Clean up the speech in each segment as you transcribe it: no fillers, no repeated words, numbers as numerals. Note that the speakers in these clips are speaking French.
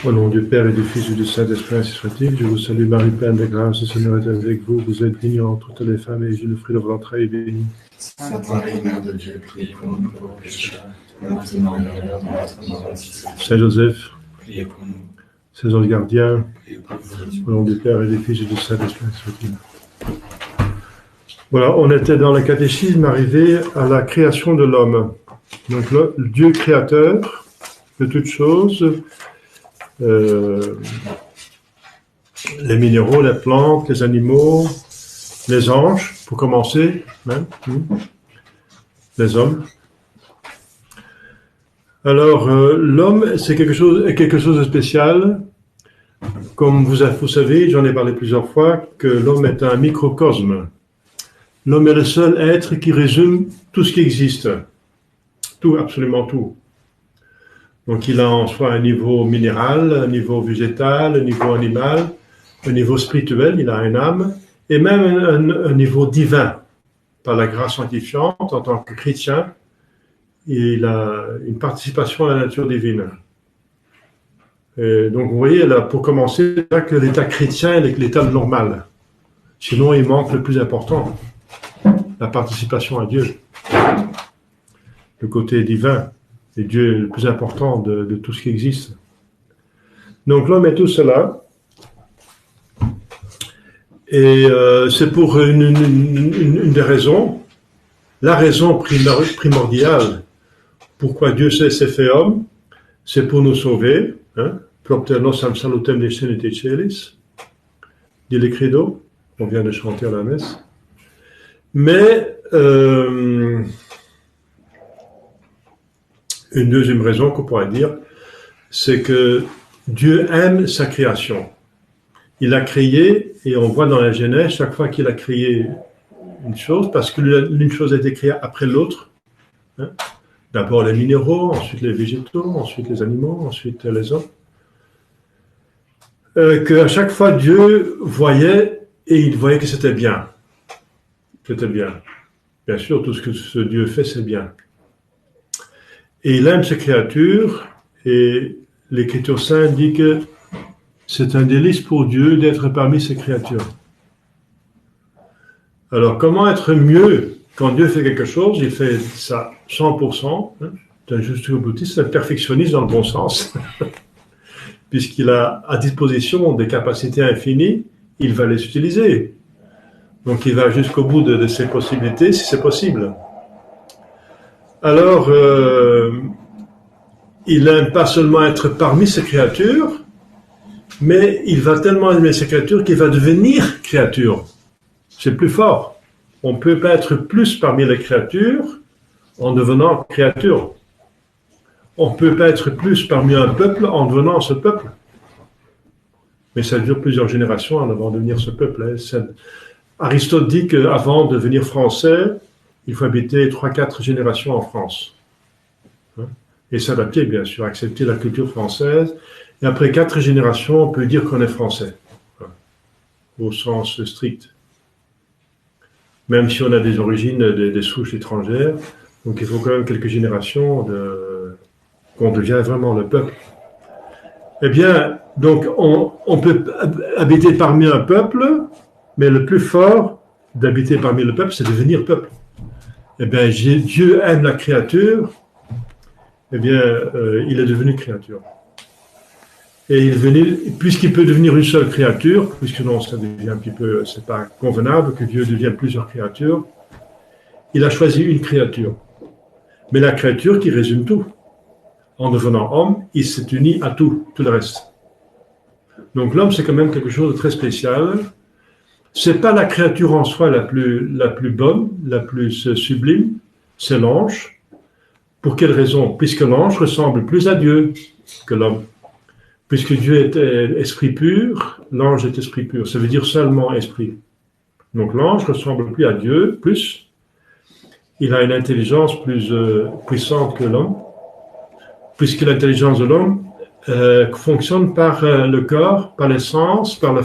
Au nom du Père et du Fils et du Saint-Esprit, ainsi soit-il. Je vous salue Marie, pleine de grâce, le Seigneur est avec vous. Vous êtes bénie entre toutes les femmes et Jésus, le fruit de votre entrailles, est béni. Sainte Marie, Mère de Dieu, priez pour nous pauvres pécheurs, maintenant et à l'heure de notre mort. Saint Joseph, priez pour nous. Saint ange gardien, Priez pour nous. au nom du Père et du Fils et du Saint-Esprit, ainsi soit-il. Voilà, on était dans le catéchisme arrivé à la création de l'homme. Donc le Dieu créateur de toutes choses, les minéraux, les plantes, les animaux, les anges, pour commencer, hein, les hommes. Alors, l'homme, c'est quelque chose de spécial. Comme vous savez, j'en ai parlé plusieurs fois, que l'homme est un microcosme. L'homme est le seul être qui résume tout ce qui existe. Tout, absolument tout. Donc, il a en soi un niveau minéral, un niveau végétal, un niveau animal, un niveau spirituel, il a une âme, et même un niveau divin. Par la grâce sanctifiante, en tant que chrétien, il a une participation à la nature divine. Et donc, vous voyez, là, pour commencer, là, que l'état chrétien est l'état normal. Sinon, il manque le plus important, la participation à Dieu. Le côté divin, et Dieu est le plus important de tout ce qui existe. Donc, l'homme est tout cela. Et c'est pour une des raisons, la raison primordiale pourquoi Dieu s'est fait homme, c'est pour nous sauver. Propter nosam salutem descenite celis, dit le credo, on vient de chanter à la messe. Mais une deuxième raison qu'on pourrait dire, c'est que Dieu aime sa création. Il a créé, et on voit dans la Genèse, chaque fois qu'il a créé une chose, parce que l'une chose a été créée après l'autre. D'abord les minéraux, ensuite les végétaux, ensuite les animaux, ensuite les hommes. Qu'à chaque fois, Dieu voyait, et il voyait que c'était bien. C'était bien. Bien sûr, tout ce que ce Dieu fait, c'est bien. Et il aime ses créatures, et l'Écriture sainte dit que c'est un délice pour Dieu d'être parmi ses créatures. Alors, comment être mieux quand Dieu fait quelque chose? Il fait ça 100%. C'est un jusqu'au boutiste, c'est un perfectionniste dans le bon sens. Puisqu'il a à disposition des capacités infinies, il va les utiliser. Donc, il va jusqu'au bout de ses possibilités, si c'est possible. Alors, il n'aime pas seulement être parmi ses créatures, mais il va tellement aimer ses créatures qu'il va devenir créature. C'est plus fort. On ne peut pas être plus parmi les créatures en devenant créature. On ne peut pas être plus parmi un peuple en devenant ce peuple. Mais ça dure plusieurs générations avant de devenir ce peuple. Aristote dit qu'avant de devenir français, il faut habiter 3-4 générations en France. Et s'adapter, bien sûr, accepter la culture française. Et après 4 générations, on peut dire qu'on est français, au sens strict. Même si on a des origines, des souches étrangères. Donc il faut quand même quelques générations qu'on devienne vraiment le peuple. Eh bien, donc on peut habiter parmi un peuple, mais le plus fort d'habiter parmi le peuple, c'est devenir peuple. Eh bien, Dieu aime la créature, eh bien, il est devenu créature. Et puisqu'il peut devenir une seule créature, puisque non, ça devient un petit peu, c'est pas convenable que Dieu devienne plusieurs créatures, il a choisi une créature. Mais la créature qui résume tout. En devenant homme, il s'est uni à tout le reste. Donc l'homme, c'est quand même quelque chose de très spécial. C'est pas la créature en soi la plus bonne, la plus sublime, c'est l'ange. Pour quelle raison? Puisque l'ange ressemble plus à Dieu que l'homme. Puisque Dieu est esprit pur, l'ange est esprit pur. Ça veut dire seulement esprit. Donc l'ange ressemble plus à Dieu, plus. Il a une intelligence plus puissante que l'homme. Puisque l'intelligence de l'homme fonctionne par le corps, par les sens, par les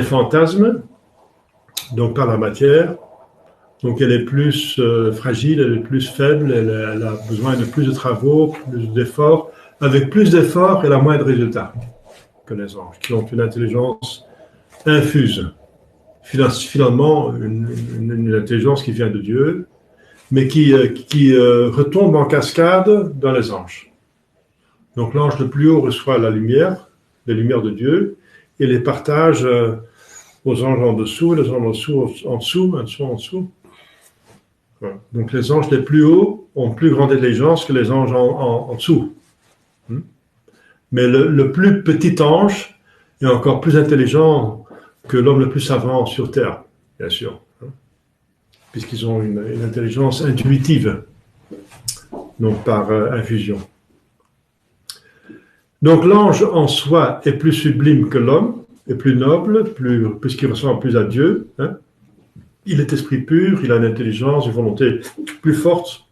fantasmes, donc par la matière. Donc elle est plus fragile, elle est plus faible, elle a besoin de plus de travaux, plus d'efforts avec plus d'efforts et la moins de résultats que les anges, qui ont une intelligence infuse. Finalement, une intelligence qui vient de Dieu, mais qui retombe en cascade dans les anges. Donc l'ange le plus haut reçoit la lumière, les lumières de Dieu, et les partage aux anges en dessous, les anges en dessous. Voilà. Donc les anges les plus hauts ont plus grande intelligence que les anges en dessous. Mais le plus petit ange est encore plus intelligent que l'homme le plus savant sur Terre, bien sûr, puisqu'ils ont une intelligence intuitive, donc par infusion. Donc l'ange en soi est plus sublime que l'homme, est plus noble, puisqu'il ressemble plus à Dieu. Il est esprit pur, il a une intelligence, une volonté plus forte.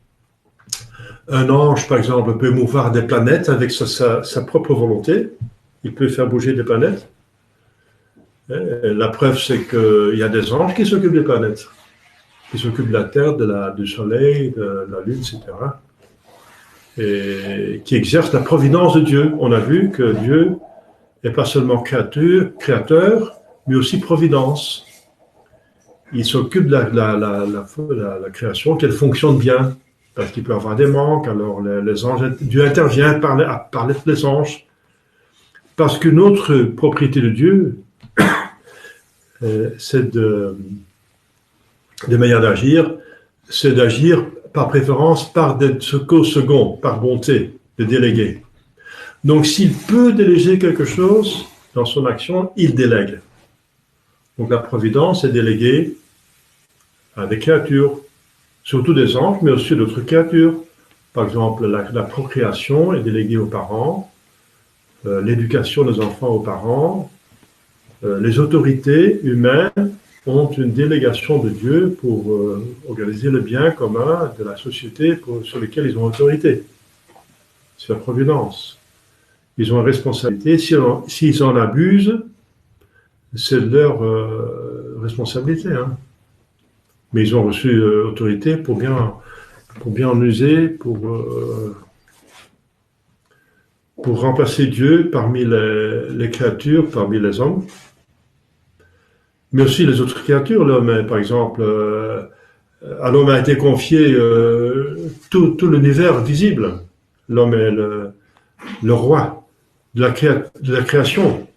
Un ange, par exemple, peut mouvoir des planètes avec sa propre volonté. Il peut faire bouger des planètes. La preuve, c'est qu'il y a des anges qui s'occupent des planètes, qui s'occupent de la Terre, du Soleil, de la Lune, etc. Et qui exercent la providence de Dieu. On a vu que Dieu n'est pas seulement créateur, mais aussi providence. Il s'occupe de la création, qu'elle fonctionne bien, parce qu'il peut y avoir des manques. Alors les anges, Dieu intervient par les anges, parce qu'une autre propriété de Dieu, c'est de manière d'agir, c'est d'agir par préférence par des secours seconds, par bonté, de déléguer. Donc s'il peut déléguer quelque chose dans son action, il délègue. Donc la providence est déléguée à des créatures, surtout des anges, mais aussi d'autres créatures. Par exemple, la procréation est déléguée aux parents, l'éducation des enfants aux parents, les autorités humaines ont une délégation de Dieu pour organiser le bien commun de la société sur lequel ils ont autorité. C'est la providence. Ils ont une responsabilité. S'ils en abusent, c'est de leur responsabilité. Mais ils ont reçu autorité pour bien en user, pour remplacer Dieu parmi les créatures, parmi les hommes. Mais aussi les autres créatures. L'homme, par exemple, à l'homme a été confié tout l'univers visible. L'homme est le roi de la création,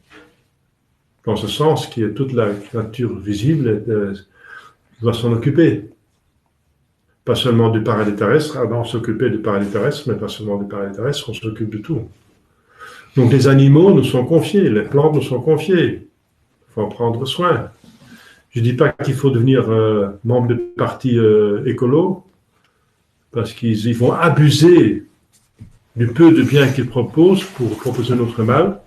dans ce sens qui est toute la créature visible doit s'en occuper. Pas seulement du paradis terrestre, avant on s'occupait du paradis terrestre, mais pas seulement du paradis terrestre, on s'occupe de tout. Donc les animaux nous sont confiés, les plantes nous sont confiées. Il faut en prendre soin. Je ne dis pas qu'il faut devenir membre de parti écolo, parce qu'ils vont abuser du peu de bien qu'ils proposent pour proposer notre mal.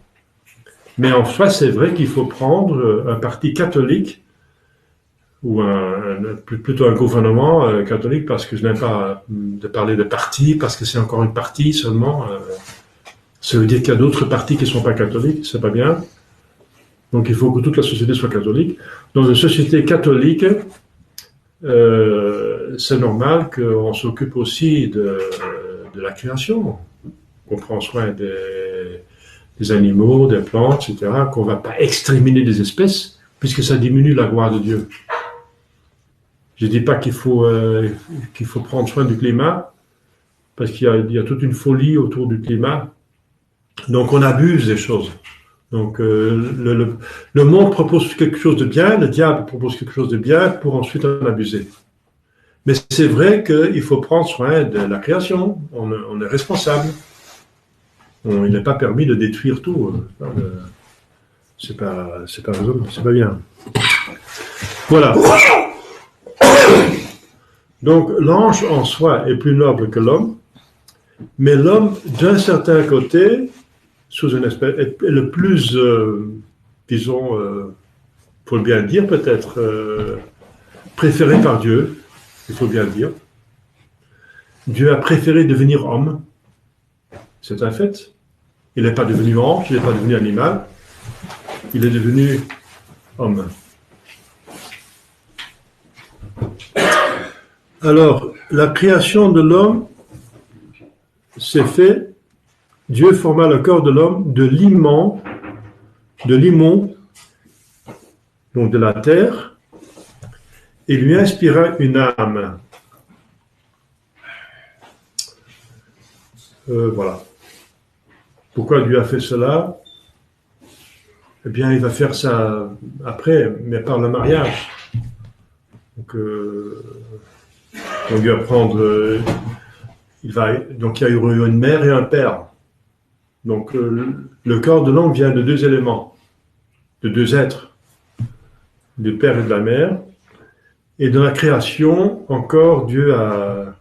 Mais en soi, c'est vrai qu'il faut prendre un parti catholique, ou plutôt un gouvernement catholique, parce que je n'aime pas de parler de parti, parce que c'est encore une partie seulement. Ça veut dire qu'il y a d'autres partis qui ne sont pas catholiques, c'est pas bien. Donc il faut que toute la société soit catholique. Dans une société catholique, c'est normal qu'on s'occupe aussi de la création, qu'on prend soin des animaux, des plantes, etc., qu'on ne va pas exterminer des espèces, puisque ça diminue la gloire de Dieu. Je ne dis pas qu'il faut prendre soin du climat, parce qu'il y a toute une folie autour du climat. Donc on abuse des choses. Donc le monde propose quelque chose de bien, le diable propose quelque chose de bien pour ensuite en abuser. Mais c'est vrai qu'il faut prendre soin de la création, on est responsable. Il n'est pas permis de détruire tout. C'est pas raisonnable, c'est pas bien. Voilà. Donc l'ange en soi est plus noble que l'homme, mais l'homme, d'un certain côté, sous une espèce, est le plus, disons, faut le bien dire peut-être, préféré par Dieu, il faut bien le dire. Dieu a préféré devenir homme, c'est un fait. Il n'est pas devenu ange, il n'est pas devenu animal, il est devenu homme. Alors, la création de l'homme s'est faite Dieu forma le corps de l'homme de limon, donc de la terre, et lui inspira une âme. Voilà. Pourquoi Dieu a fait cela? Eh bien, il va faire ça après, mais par le mariage. Donc Dieu va prendre... donc il y a eu une mère et un père. Donc le corps de l'homme vient de deux éléments, de deux êtres, du père et de la mère. Et dans la création, encore, Dieu a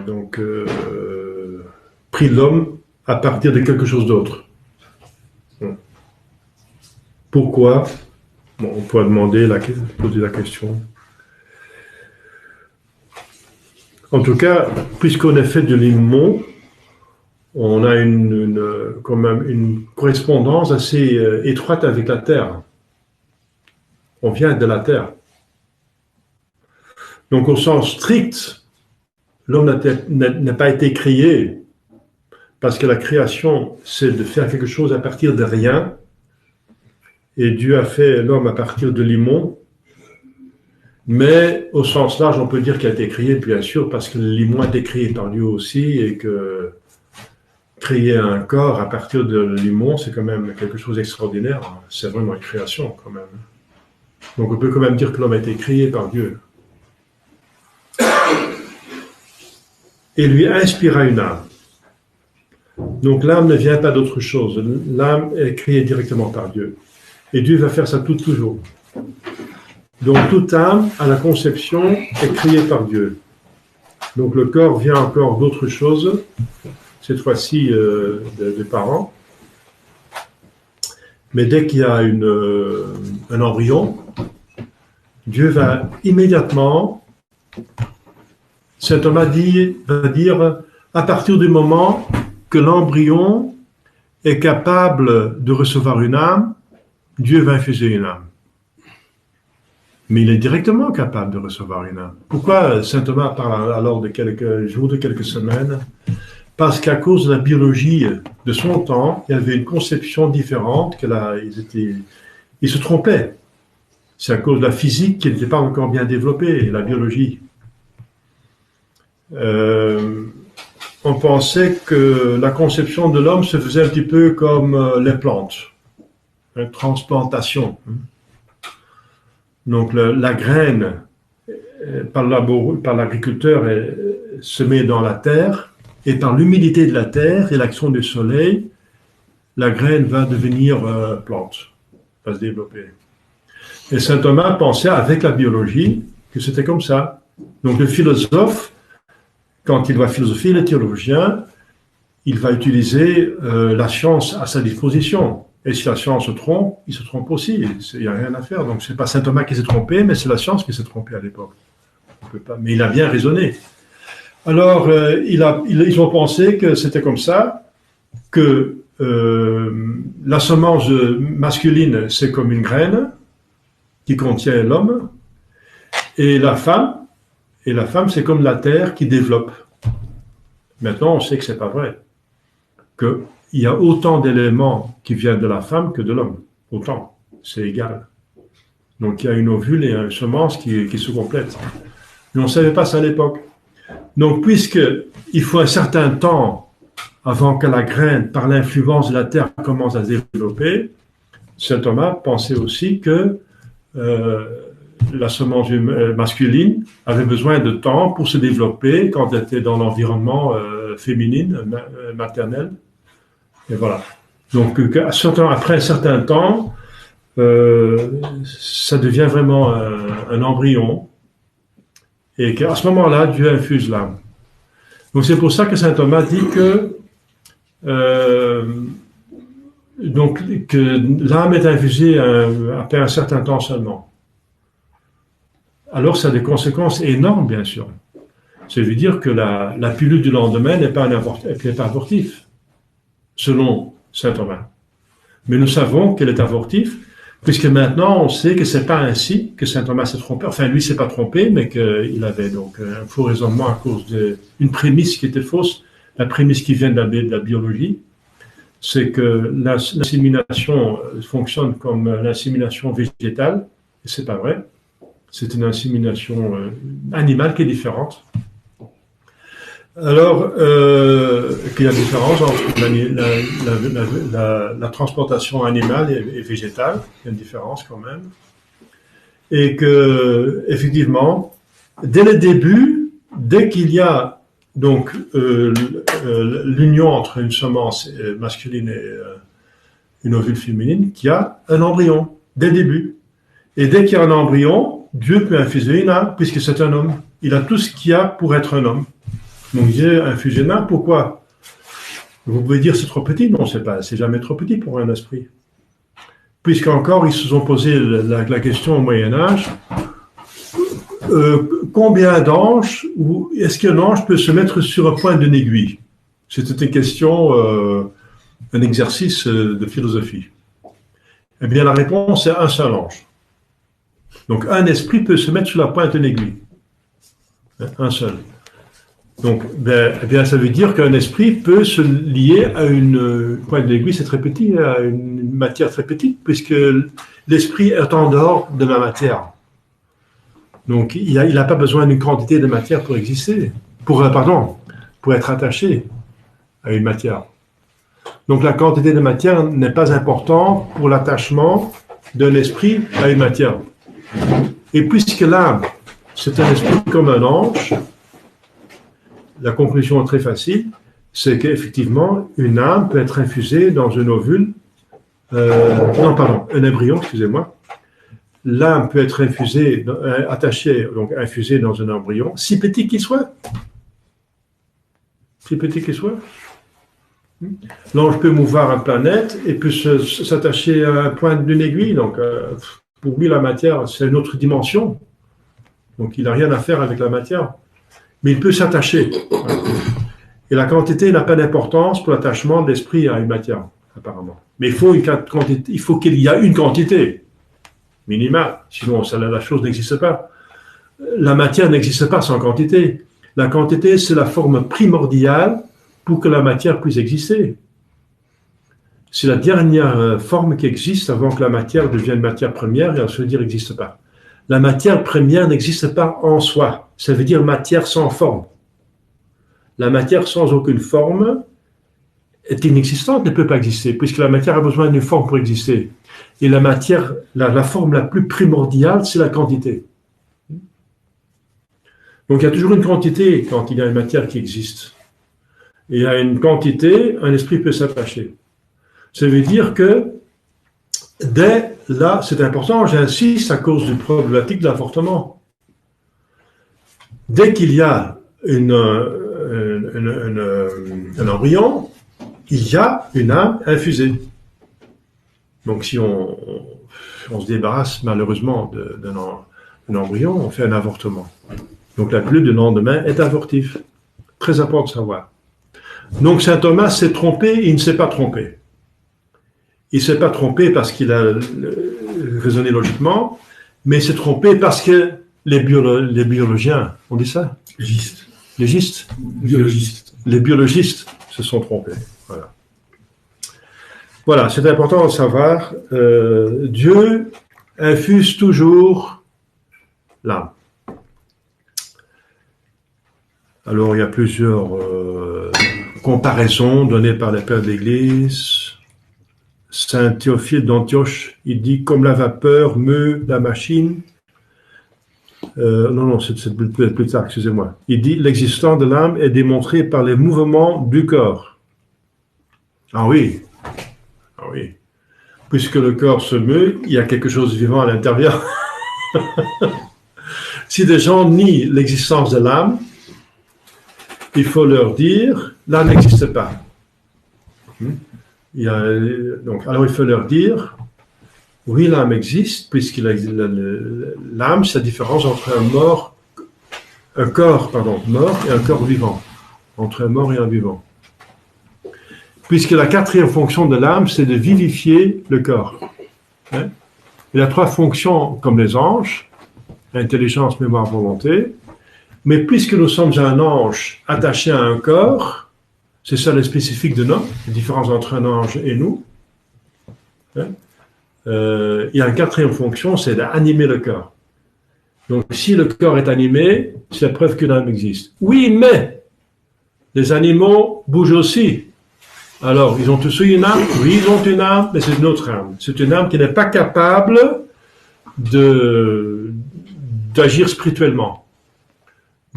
donc pris l'homme à partir de quelque chose d'autre. Pourquoi? Bon, on pourrait poser la question. En tout cas, puisqu'on est fait de limon, on a quand même une correspondance assez étroite avec la terre. On vient de la terre. Donc au sens strict, l'homme n'a pas été créé, parce que la création, c'est de faire quelque chose à partir de rien. Et Dieu a fait l'homme à partir de limon. Mais au sens large, on peut dire qu'il a été créé, bien sûr, parce que le limon a été créé par Dieu aussi, et que créer un corps à partir de limon, c'est quand même quelque chose d'extraordinaire. C'est vraiment une création, quand même. Donc on peut quand même dire que l'homme a été créé par Dieu. Et lui inspira une âme. Donc l'âme ne vient pas d'autre chose. L'âme est créée directement par Dieu. Et Dieu va faire ça toujours. Donc toute âme à la conception est créée par Dieu. Donc le corps vient encore d'autre chose, cette fois-ci des parents. Mais dès qu'il y a un embryon, Dieu va immédiatement, saint Thomas va dire, à partir du moment que l'embryon est capable de recevoir une âme, Dieu va infuser une âme. Mais il est directement capable de recevoir une âme. Pourquoi saint Thomas parle alors de quelques jours, de quelques semaines? Parce qu'à cause de la biologie de son temps, il y avait une conception différente, ils se trompaient. C'est à cause de la physique qui n'était pas encore bien développée, la biologie. On pensait que la conception de l'homme se faisait un petit peu comme les plantes, une transplantation. Donc la graine, par l'agriculteur, se met dans la terre, et par l'humidité de la terre et l'action du soleil, la graine va devenir plante, va se développer. Et saint Thomas pensait avec la biologie que c'était comme ça. Donc le philosophe, quand il va philosopher, le théologien, il va utiliser la science à sa disposition. Et si la science se trompe, il se trompe aussi. Il n'y a rien à faire. Donc c'est pas saint Thomas qui s'est trompé, mais c'est la science qui s'est trompée à l'époque. On peut pas. Mais il a bien raisonné. Alors ils ont pensé que c'était comme ça, que la semence masculine c'est comme une graine qui contient l'homme, et la femme c'est comme la terre qui développe. Maintenant on sait que c'est pas vrai, qu'il y a autant d'éléments qui viennent de la femme que de l'homme, autant, c'est égal. Donc il y a une ovule et une semence qui se complètent. Mais on ne savait pas ça à l'époque. Donc puisqu'il faut un certain temps avant que la graine, par l'influence de la terre, commence à se développer, saint Thomas pensait aussi que la semence masculine avait besoin de temps pour se développer quand elle était dans l'environnement féminin, maternel. Et voilà. Donc après un certain temps, ça devient vraiment un embryon. Et qu'à ce moment-là, Dieu infuse l'âme. Donc c'est pour ça que saint Thomas dit que l'âme est infusée après un certain temps seulement. Alors ça a des conséquences énormes, bien sûr. Ça veut dire que la pilule du lendemain n'est pas abortif, selon saint Thomas. Mais nous savons qu'elle est abortive, puisque maintenant on sait que c'est pas ainsi que saint Thomas s'est trompé. Enfin, lui s'est pas trompé, mais qu'il avait donc un faux raisonnement à cause d'une prémisse qui était fausse, la prémisse qui vient de la biologie, c'est que l'insémination fonctionne comme l'insémination végétale, et c'est pas vrai. C'est une insémination animale qui est différente. Alors, qu'il y a une différence entre la transplantation animale et végétale, il y a une différence quand même. Et que, effectivement, dès le début, dès qu'il y a donc l'union entre une semence masculine et une ovule féminine, qu'il y a un embryon, dès le début. Et dès qu'il y a un embryon, Dieu peut infuser une âme, puisque c'est un homme. Il a tout ce qu'il y a pour être un homme. Donc Dieu infuse une âme, pourquoi? Vous pouvez dire c'est trop petit. Non, c'est jamais trop petit pour un esprit. Puisqu'encore, ils se sont posé la question au Moyen-Âge, combien d'anges, ou est-ce qu'un ange peut se mettre sur un point d'une aiguille? C'était une question, un exercice de philosophie. Eh bien, la réponse est un seul ange. Donc, un esprit peut se mettre sur la pointe d'une aiguille. Un seul. Donc, eh bien, ça veut dire qu'un esprit peut se lier à une pointe d'aiguille, c'est très petit, à une matière très petite, puisque l'esprit est en dehors de la matière. Donc, il n'a pas besoin d'une quantité de matière pour exister, pour être attaché à une matière. Donc, la quantité de matière n'est pas importante pour l'attachement d'un esprit à une matière. Et puisque l'âme, c'est un esprit comme un ange, la conclusion est très facile, c'est qu'effectivement, une âme peut être infusée dans un ovule, un embryon, excusez-moi. L'âme peut être attachée, donc infusée dans un embryon, si petit qu'il soit. Si petit qu'il soit. L'ange peut mouvoir une planète et peut s'attacher à un point d'une aiguille. Donc, pour lui, la matière, c'est une autre dimension. Donc, il n'a rien à faire avec la matière. Mais il peut s'attacher. Et la quantité n'a pas d'importance pour l'attachement de l'esprit à une matière, apparemment. Mais il faut qu'il y ait une quantité minimale, sinon la chose n'existe pas. La matière n'existe pas sans quantité. La quantité, c'est la forme primordiale pour que la matière puisse exister. C'est la dernière forme qui existe avant que la matière devienne matière première, et à se dire n'existe pas. La matière première n'existe pas en soi. Ça veut dire matière sans forme. La matière sans aucune forme est inexistante, ne peut pas exister, puisque la matière a besoin d'une forme pour exister. Et la matière, la forme la plus primordiale, c'est la quantité. Donc il y a toujours une quantité quand il y a une matière qui existe. Et il y a une quantité, un esprit peut s'attacher. Ça veut dire que dès là, c'est important, j'insiste à cause du problématique de l'avortement. Dès qu'il y a un embryon, il y a une âme infusée. Donc si on se débarrasse malheureusement d'un embryon, on fait un avortement. Donc la pilule du lendemain est avortive. Très important de savoir. Donc saint Thomas s'est trompé, il ne s'est pas trompé. Il ne s'est pas trompé parce qu'il a raisonné logiquement, mais il s'est trompé parce que les biologiens, on dit ça? Les biologistes se sont trompés. Voilà, c'est important de savoir. Dieu infuse toujours l'âme. Alors, il y a plusieurs comparaisons données par les pères de l'Église. Saint Théophile d'Antioche, il dit comme la vapeur meut la machine. Non, c'est plus tard, excusez-moi. Il dit l'existence de l'âme est démontrée par les mouvements du corps. Ah oui. Puisque le corps se meut, il y a quelque chose de vivant à l'intérieur. Si des gens nient l'existence de l'âme, il faut leur dire l'âme n'existe pas. Alors il faut leur dire oui, l'âme existe, puisque l'âme, c'est la différence entre un corps mort et un corps vivant. Entre un mort et un vivant. Puisque la quatrième fonction de l'âme, c'est de vivifier le corps. Il a trois fonctions comme les anges, intelligence, mémoire, volonté. Mais puisque nous sommes un ange attaché à un corps, C'est ça le spécifique de l'homme, la différence entre un ange et nous. Hein? Il y a une quatrième fonction, c'est d'animer le corps. Donc, si le corps est animé, c'est la preuve que l'âme existe. Oui, mais les animaux bougent aussi. Alors, ils ont tous une âme? Oui, ils ont une âme, mais c'est une autre âme. C'est une âme qui n'est pas capable d'agir spirituellement,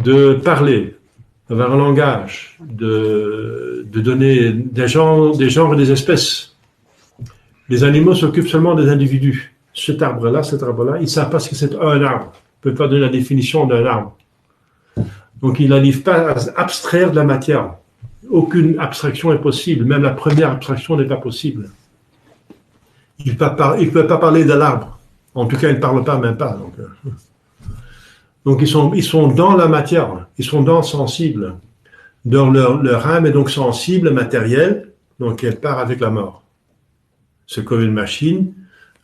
de parler, d'avoir un langage, de donner des genres et des espèces. Les animaux s'occupent seulement des individus. Cet arbre-là, ils ne savent pas ce que c'est un arbre. Ils ne peuvent pas donner la définition d'un arbre. Donc, ils n'arrivent pas à abstraire de la matière. Aucune abstraction est possible. Même la première abstraction n'est pas possible. Ils ne peuvent pas parler de l'arbre. En tout cas, ils ne parlent pas, même pas. Donc ils sont dans la matière. Ils sont dans le sensible. Leur âme est donc sensible, matérielle. Donc, elle part avec la mort. C'est comme une machine,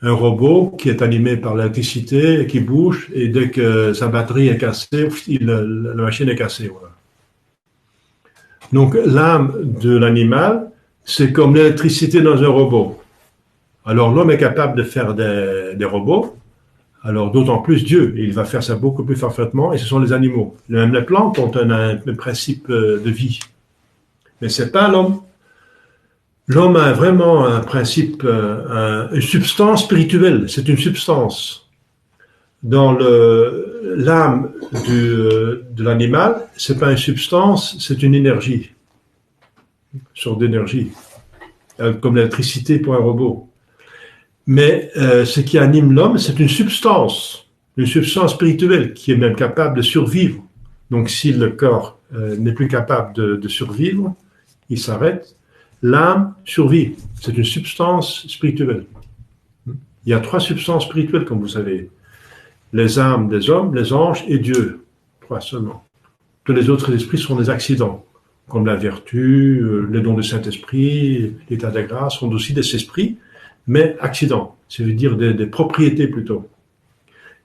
un robot qui est animé par l'électricité et qui bouge. Et dès que sa batterie est cassée, la machine est cassée. Voilà. Donc, l'âme de l'animal, c'est comme l'électricité dans un robot. Alors, l'homme est capable de faire des robots. Alors, d'autant plus Dieu. Il va faire ça beaucoup plus parfaitement. Et ce sont les animaux. Même les plantes ont un principe de vie. Mais ce n'est pas l'homme. L'homme a vraiment un principe, une substance spirituelle. C'est une substance. Dans l'âme de l'animal, c'est pas une substance, c'est une énergie. Une sorte d'énergie. Comme l'électricité pour un robot. Mais ce qui anime l'homme, c'est une substance spirituelle qui est même capable de survivre. Donc si le corps n'est plus capable de survivre, il s'arrête. L'âme survit. C'est une substance spirituelle. Il y a 3 substances spirituelles, comme vous savez. Les âmes des hommes, les anges et Dieu. 3 seulement. Tous les autres esprits sont des accidents, comme la vertu, les dons du Saint-Esprit, l'état de grâce sont aussi des esprits, mais accidents. Ça veut dire des propriétés plutôt,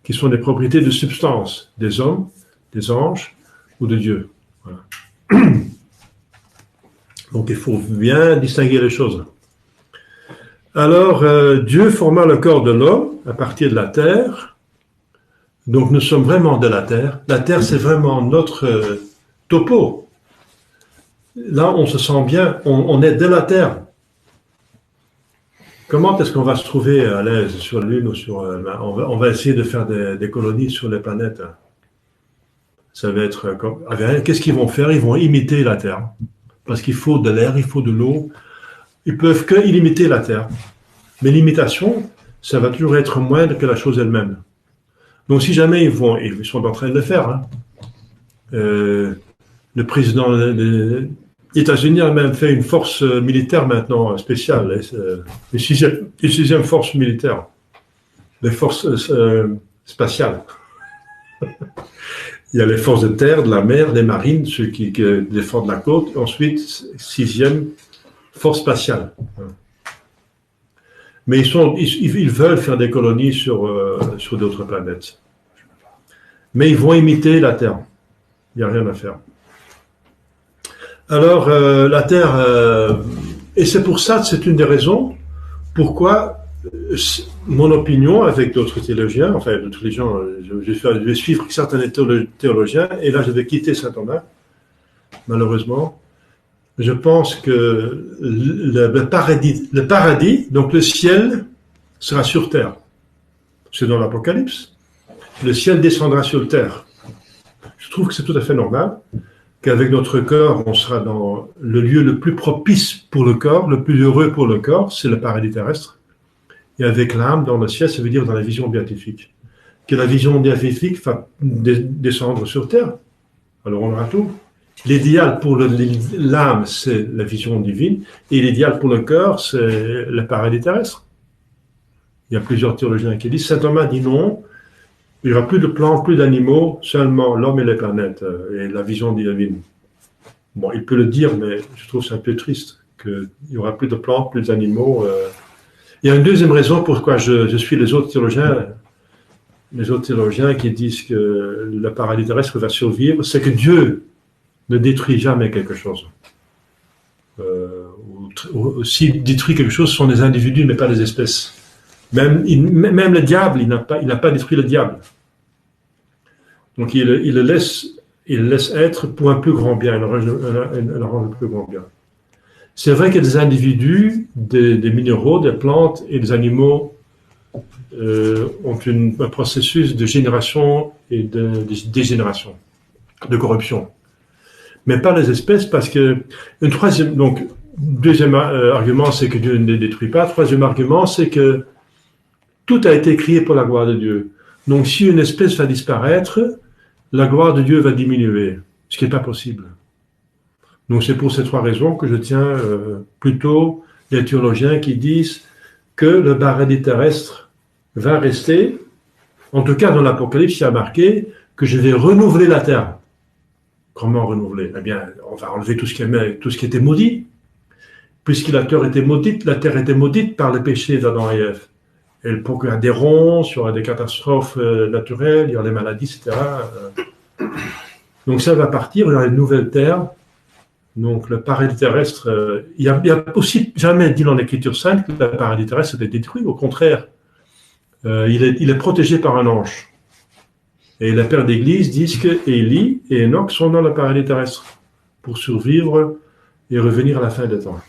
qui sont des propriétés de substance, des hommes, des anges ou de Dieu. Voilà. Donc il faut bien distinguer les choses. Alors, Dieu forma le corps de l'homme à partir de la terre. Donc nous sommes vraiment de la terre. La terre, c'est vraiment notre topo. Là, on se sent bien, on est de la terre. Comment est-ce qu'on va se trouver à l'aise sur la Lune ou sur... on va essayer de faire des colonies sur les planètes. Ça va être comme... Qu'est-ce qu'ils vont faire? Ils vont imiter la Terre. Parce qu'il faut de l'air, il faut de l'eau. Ils peuvent que imiter la Terre. Mais l'imitation, ça va toujours être moindre que la chose elle-même. Donc si jamais ils sont en train de le faire. Hein. Le président des États-Unis a même fait une force militaire maintenant spéciale, une sixième force militaire, les forces spatiales. Il y a les forces de terre, de la mer, des marines, ceux qui défendent la côte, ensuite 6e force spatiale. Mais ils veulent faire des colonies sur d'autres planètes. Mais ils vont imiter la Terre. Il n'y a rien à faire. Alors, la Terre... et c'est pour ça, c'est une des raisons pourquoi mon opinion avec d'autres théologiens, enfin d'autres gens, je vais suivre certains théologiens, et là je vais quitter Saint-Thomas, malheureusement. Je pense que le paradis, donc le ciel, sera sur terre. C'est dans l'Apocalypse. Le ciel descendra sur terre. Je trouve que c'est tout à fait normal qu'avec notre corps, on sera dans le lieu le plus propice pour le corps, le plus heureux pour le corps, c'est le paradis terrestre. Et avec l'âme dans le ciel, ça veut dire dans la vision béatifique. Que la vision béatifique va descendre sur terre. Alors on aura tout. L'idéal pour l'âme, c'est la vision divine, et l'idéal pour le corps, c'est le paradis terrestre. Il y a plusieurs théologiens qui disent, saint Thomas dit non, il n'y aura plus de plantes, plus d'animaux, seulement l'homme et les planètes, et la vision divine. Bon, il peut le dire, mais je trouve ça un peu triste, qu'il n'y aura plus de plantes, plus d'animaux. Il y a une deuxième raison pourquoi je suis les autres théologiens qui disent que le paradis terrestre va survivre, c'est que Dieu ne détruit jamais quelque chose. s'il détruit quelque chose, ce sont des individus, mais pas des espèces. Même le diable, il n'a pas détruit le diable. Donc il le laisse être pour un plus grand bien, il le rend un plus grand bien. C'est vrai que des individus, des minéraux, des plantes et des animaux ont un processus de génération et de dégénération, de corruption. Mais pas les espèces, parce que deuxième argument, c'est que Dieu ne les détruit pas. Troisième argument, c'est que tout a été créé pour la gloire de Dieu. Donc si une espèce va disparaître, la gloire de Dieu va diminuer, ce qui n'est pas possible. Donc c'est pour ces trois raisons que je tiens plutôt les théologiens qui disent que le paradis terrestre va rester, en tout cas dans l'Apocalypse, il y a marqué que je vais renouveler la terre. Comment renouveler? Eh bien, on va enlever tout ce qui était maudit. Puisque la terre était maudite par le péché d'Adam et Ève. Elle procure des ronces, il y aura des catastrophes naturelles, il y aura des maladies, etc. Donc ça va partir, il y aura une nouvelle terre. Donc le paradis terrestre, il y a aussi jamais dit dans l'Écriture sainte que le paradis terrestre était détruit. Au contraire, il est protégé par un ange. Et les pères d'Église disent que Élie et Enoch sont dans le paradis terrestre pour survivre et revenir à la fin des temps.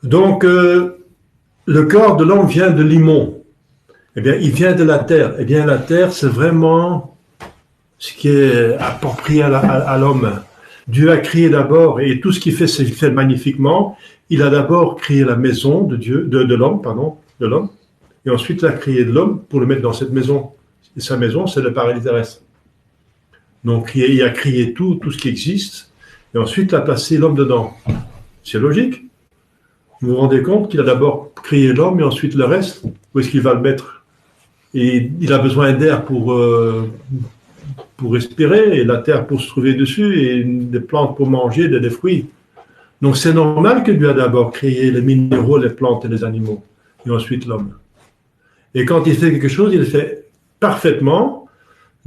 Donc, le corps de l'homme vient de Limon. Eh bien, il vient de la terre. Eh bien, la terre, c'est vraiment ce qui est approprié à l'homme. Dieu a créé d'abord, et tout ce qu'il fait, c'est fait magnifiquement. Il a d'abord créé la maison de l'homme, et ensuite il a créé l'homme pour le mettre dans cette maison. Et sa maison, c'est le paradis terrestre. Donc, il a créé tout ce qui existe, et ensuite il a placé l'homme dedans. C'est logique. Vous vous rendez compte qu'il a d'abord créé l'homme et ensuite le reste? Où est-ce qu'il va le mettre? Et il a besoin d'air pour respirer, et la terre pour se trouver dessus, et des plantes pour manger, des fruits. Donc c'est normal que Dieu a d'abord créé les minéraux, les plantes et les animaux, et ensuite l'homme. Et quand il fait quelque chose, il le fait parfaitement.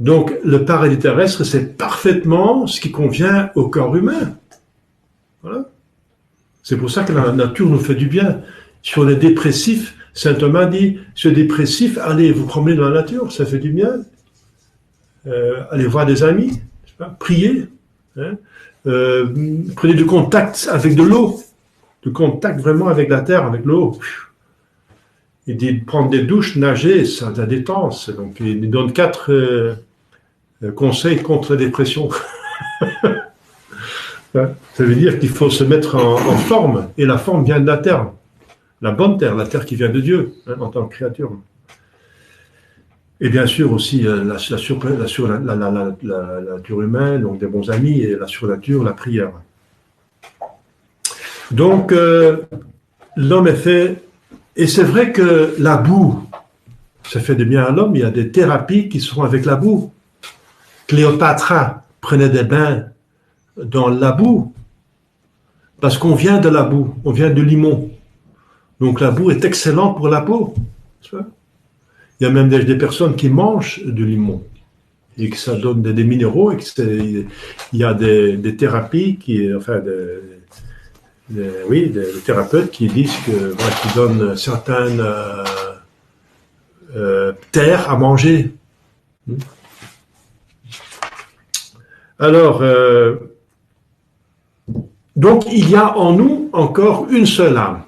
Donc le paradis terrestre, c'est parfaitement ce qui convient au corps humain. Voilà. C'est pour ça que la nature nous fait du bien. Si on est dépressif, saint Thomas dit, ce dépressif, allez vous promener dans la nature, ça fait du bien. Allez voir des amis, priez. Prenez du contact avec de l'eau, du contact vraiment avec la terre, avec l'eau. Il dit prendre des douches, nager, ça détend. Donc il donne 4 conseils contre la dépression. Ça veut dire qu'il faut se mettre en forme, et la forme vient de la terre, la bonne terre, la terre qui vient de Dieu, en tant que créature. Et bien sûr aussi la nature humaine, donc des bons amis, et la surnature, la prière. Donc l'homme est fait, et c'est vrai que la boue, ça fait du bien à l'homme. Il y a des thérapies qui sont avec la boue. Cléopâtre prenait des bains dans la boue, parce qu'on vient de la boue, on vient de Limon. Donc la boue est excellente pour la peau. Il y a même des personnes qui mangent du limon, et que ça donne des minéraux, et il y a des thérapies, des thérapeutes qui disent qui donnent certaines terres à manger. Alors, donc il y a en nous encore une seule âme.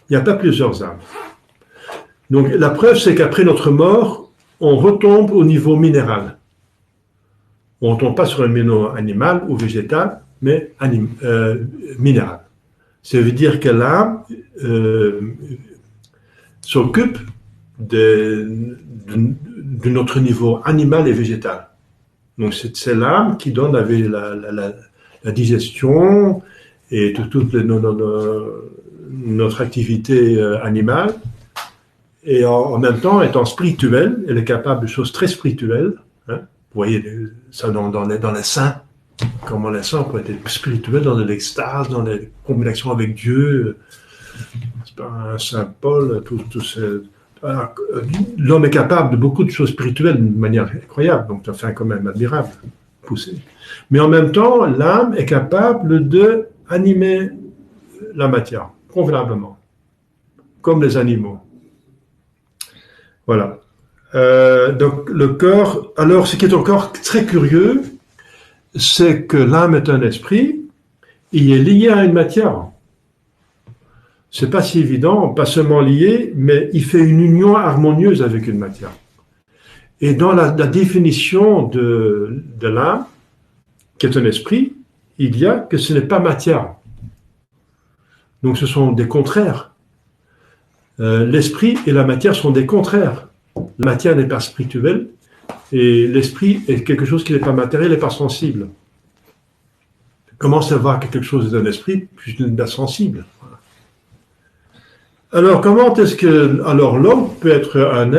Il n'y a pas plusieurs âmes. Donc la preuve, c'est qu'après notre mort, on retombe au niveau minéral. On ne retombe pas sur un niveau animal ou végétal, mais minéral. Ça veut dire que l'âme s'occupe de notre niveau animal et végétal. Donc c'est l'âme qui donne avec la digestion et toute notre activité animale. Et en même temps, étant spirituelle, elle est capable de choses très spirituelles. Vous voyez ça dans les saints, comment les saints peuvent être spirituels, dans de l'extase, dans les combinaisons avec Dieu. Saint Paul, tout ce... Alors, l'homme est capable de beaucoup de choses spirituelles d'une manière incroyable, donc ça fait quand même admirable, poussé. Mais en même temps, l'âme est capable de animer la matière, convenablement, comme les animaux. Voilà. Donc le corps, alors ce qui est encore très curieux, c'est que l'âme est un esprit, il est lié à une matière. C'est pas si évident, pas seulement lié, mais il fait une union harmonieuse avec une matière. Et dans la définition de l'âme, qui est un esprit, il y a que ce n'est pas matière. Donc ce sont des contraires. L'esprit et la matière sont des contraires. La matière n'est pas spirituelle et l'esprit est quelque chose qui n'est pas matériel et pas sensible. Comment savoir que quelque chose est un esprit puisqu'il n'est pas sensible? Alors comment est-ce que alors l'homme peut être un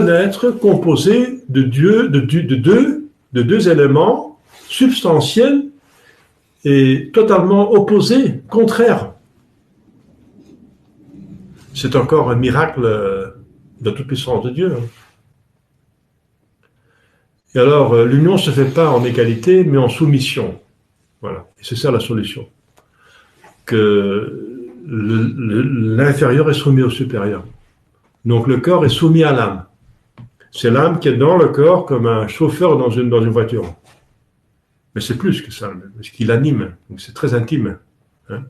être composé de deux éléments substantiels et totalement opposés, contraires? C'est encore un miracle de toute puissance de Dieu. Et alors, l'union ne se fait pas en égalité, mais en soumission. Voilà. Et c'est ça la solution. Que l'inférieur est soumis au supérieur. Donc, le corps est soumis à l'âme. C'est l'âme qui est dans le corps comme un chauffeur dans une voiture. Mais c'est plus que ça, parce qu'il anime. Donc, c'est très intime. Hein.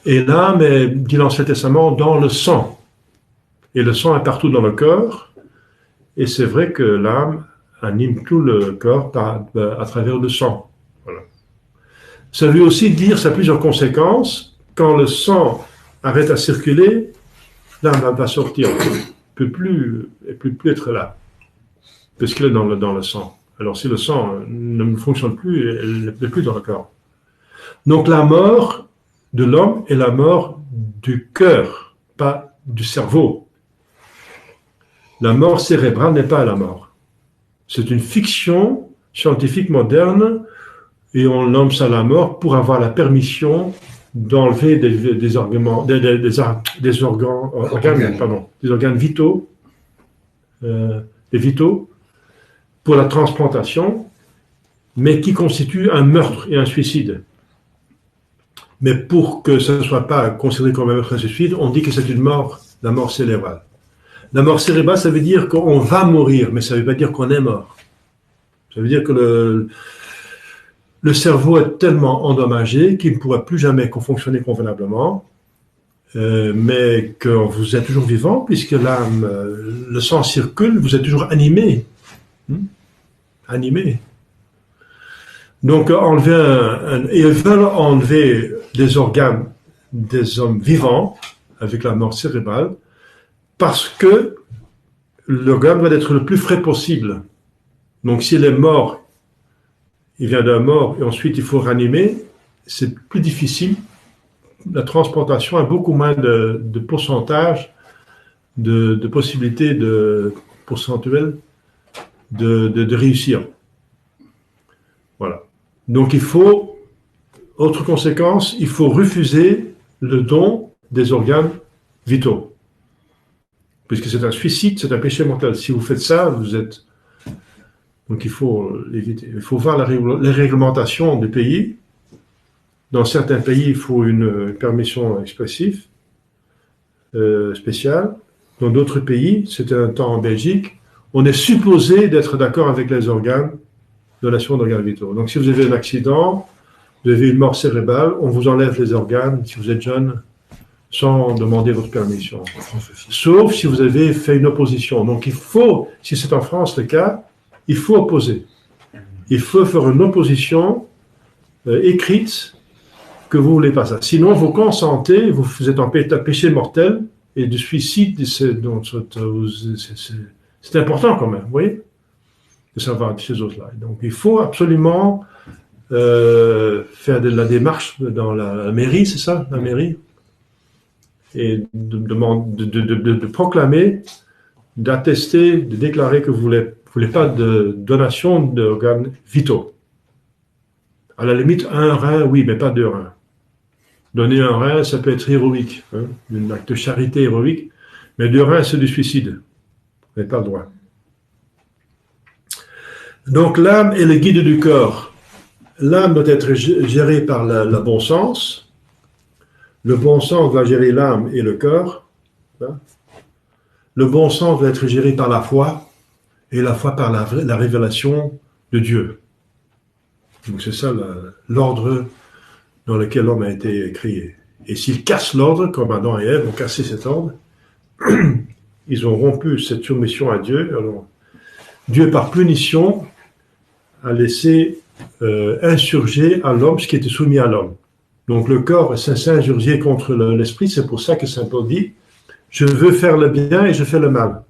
Et l'âme est, dit l'Ancien Testament, dans le sang. Et le sang est partout dans le corps. Et c'est vrai que l'âme anime tout le corps à travers le sang. Voilà. Ça veut aussi dire, ça a plusieurs conséquences. Quand le sang arrête à circuler, l'âme va sortir. Elle ne peut plus être là. Parce qu'elle est dans le sang. Alors si le sang ne fonctionne plus, elle n'est plus dans le corps. Donc la mort de l'homme est la mort du cœur, pas du cerveau. La mort cérébrale n'est pas la mort. C'est une fiction scientifique moderne et on nomme ça la mort pour avoir la permission d'enlever des organes vitaux, des vitaux pour la transplantation, mais qui constituent un meurtre et un suicide. Mais pour que ça ne soit pas considéré comme un meurtre et un suicide, on dit que c'est une mort, la mort cérébrale. La mort cérébrale, ça veut dire qu'on va mourir, mais ça ne veut pas dire qu'on est mort. Ça veut dire que le cerveau est tellement endommagé qu'il ne pourra plus jamais fonctionner convenablement, mais que vous êtes toujours vivant, puisque l'âme, le sang circule, vous êtes toujours animé. Animé. Donc, ils veulent enlever des organes des hommes vivants avec la mort cérébrale, parce que l'organe doit être le plus frais possible. Donc, s'il est mort, il vient d'un mort et ensuite il faut ranimer, c'est plus difficile. La transplantation a beaucoup moins de pourcentage, de possibilités pourcentuelles de réussir. Voilà. Donc, autre conséquence, il faut refuser le don des organes vitaux. Puisque c'est un suicide, c'est un péché mortel. Si vous faites ça, vous êtes... Donc il faut l'éviter. Il faut voir les réglementations des pays. Dans certains pays, il faut une permission expressive, spéciale. Dans d'autres pays, c'était un temps en Belgique, on est supposé d'être d'accord avec les organes, donation d'organes vitaux. Donc si vous avez un accident, vous avez une mort cérébrale, on vous enlève les organes, si vous êtes jeune, sans demander votre permission. Sauf si vous avez fait une opposition. Donc il faut, si c'est en France le cas, il faut opposer. Il faut faire une opposition écrite que vous ne voulez pas ça. Sinon, vous consentez, vous êtes en péché mortel et de suicide, c'est important quand même, vous voyez, de savoir ces choses-là. Donc il faut absolument faire de la démarche dans la mairie, c'est ça, la mairie, et de proclamer, d'attester, de déclarer que vous ne voulez pas de donation d'organes vitaux. À la limite, un rein, oui, mais pas deux reins. Donner un rein, ça peut être héroïque, un acte de charité héroïque, mais deux reins, c'est du suicide. Vous n'avez pas le droit. Donc l'âme est le guide du corps. l'âme doit être gérée par le bon sens. Le bon sens doit gérer l'âme et le corps. Le bon sens doit être géré par la foi, et la foi par la révélation de Dieu. Donc c'est ça l'ordre dans lequel l'homme a été créé. Et s'ils cassent l'ordre, comme Adam et Ève ont cassé cet ordre, ils ont rompu cette soumission à Dieu. Alors, Dieu, par punition, a laissé insurger à l'homme ce qui était soumis à l'homme. Donc le corps s'est insurgé contre l'esprit. C'est pour ça que saint Paul dit « Je veux faire le bien et je fais le mal ».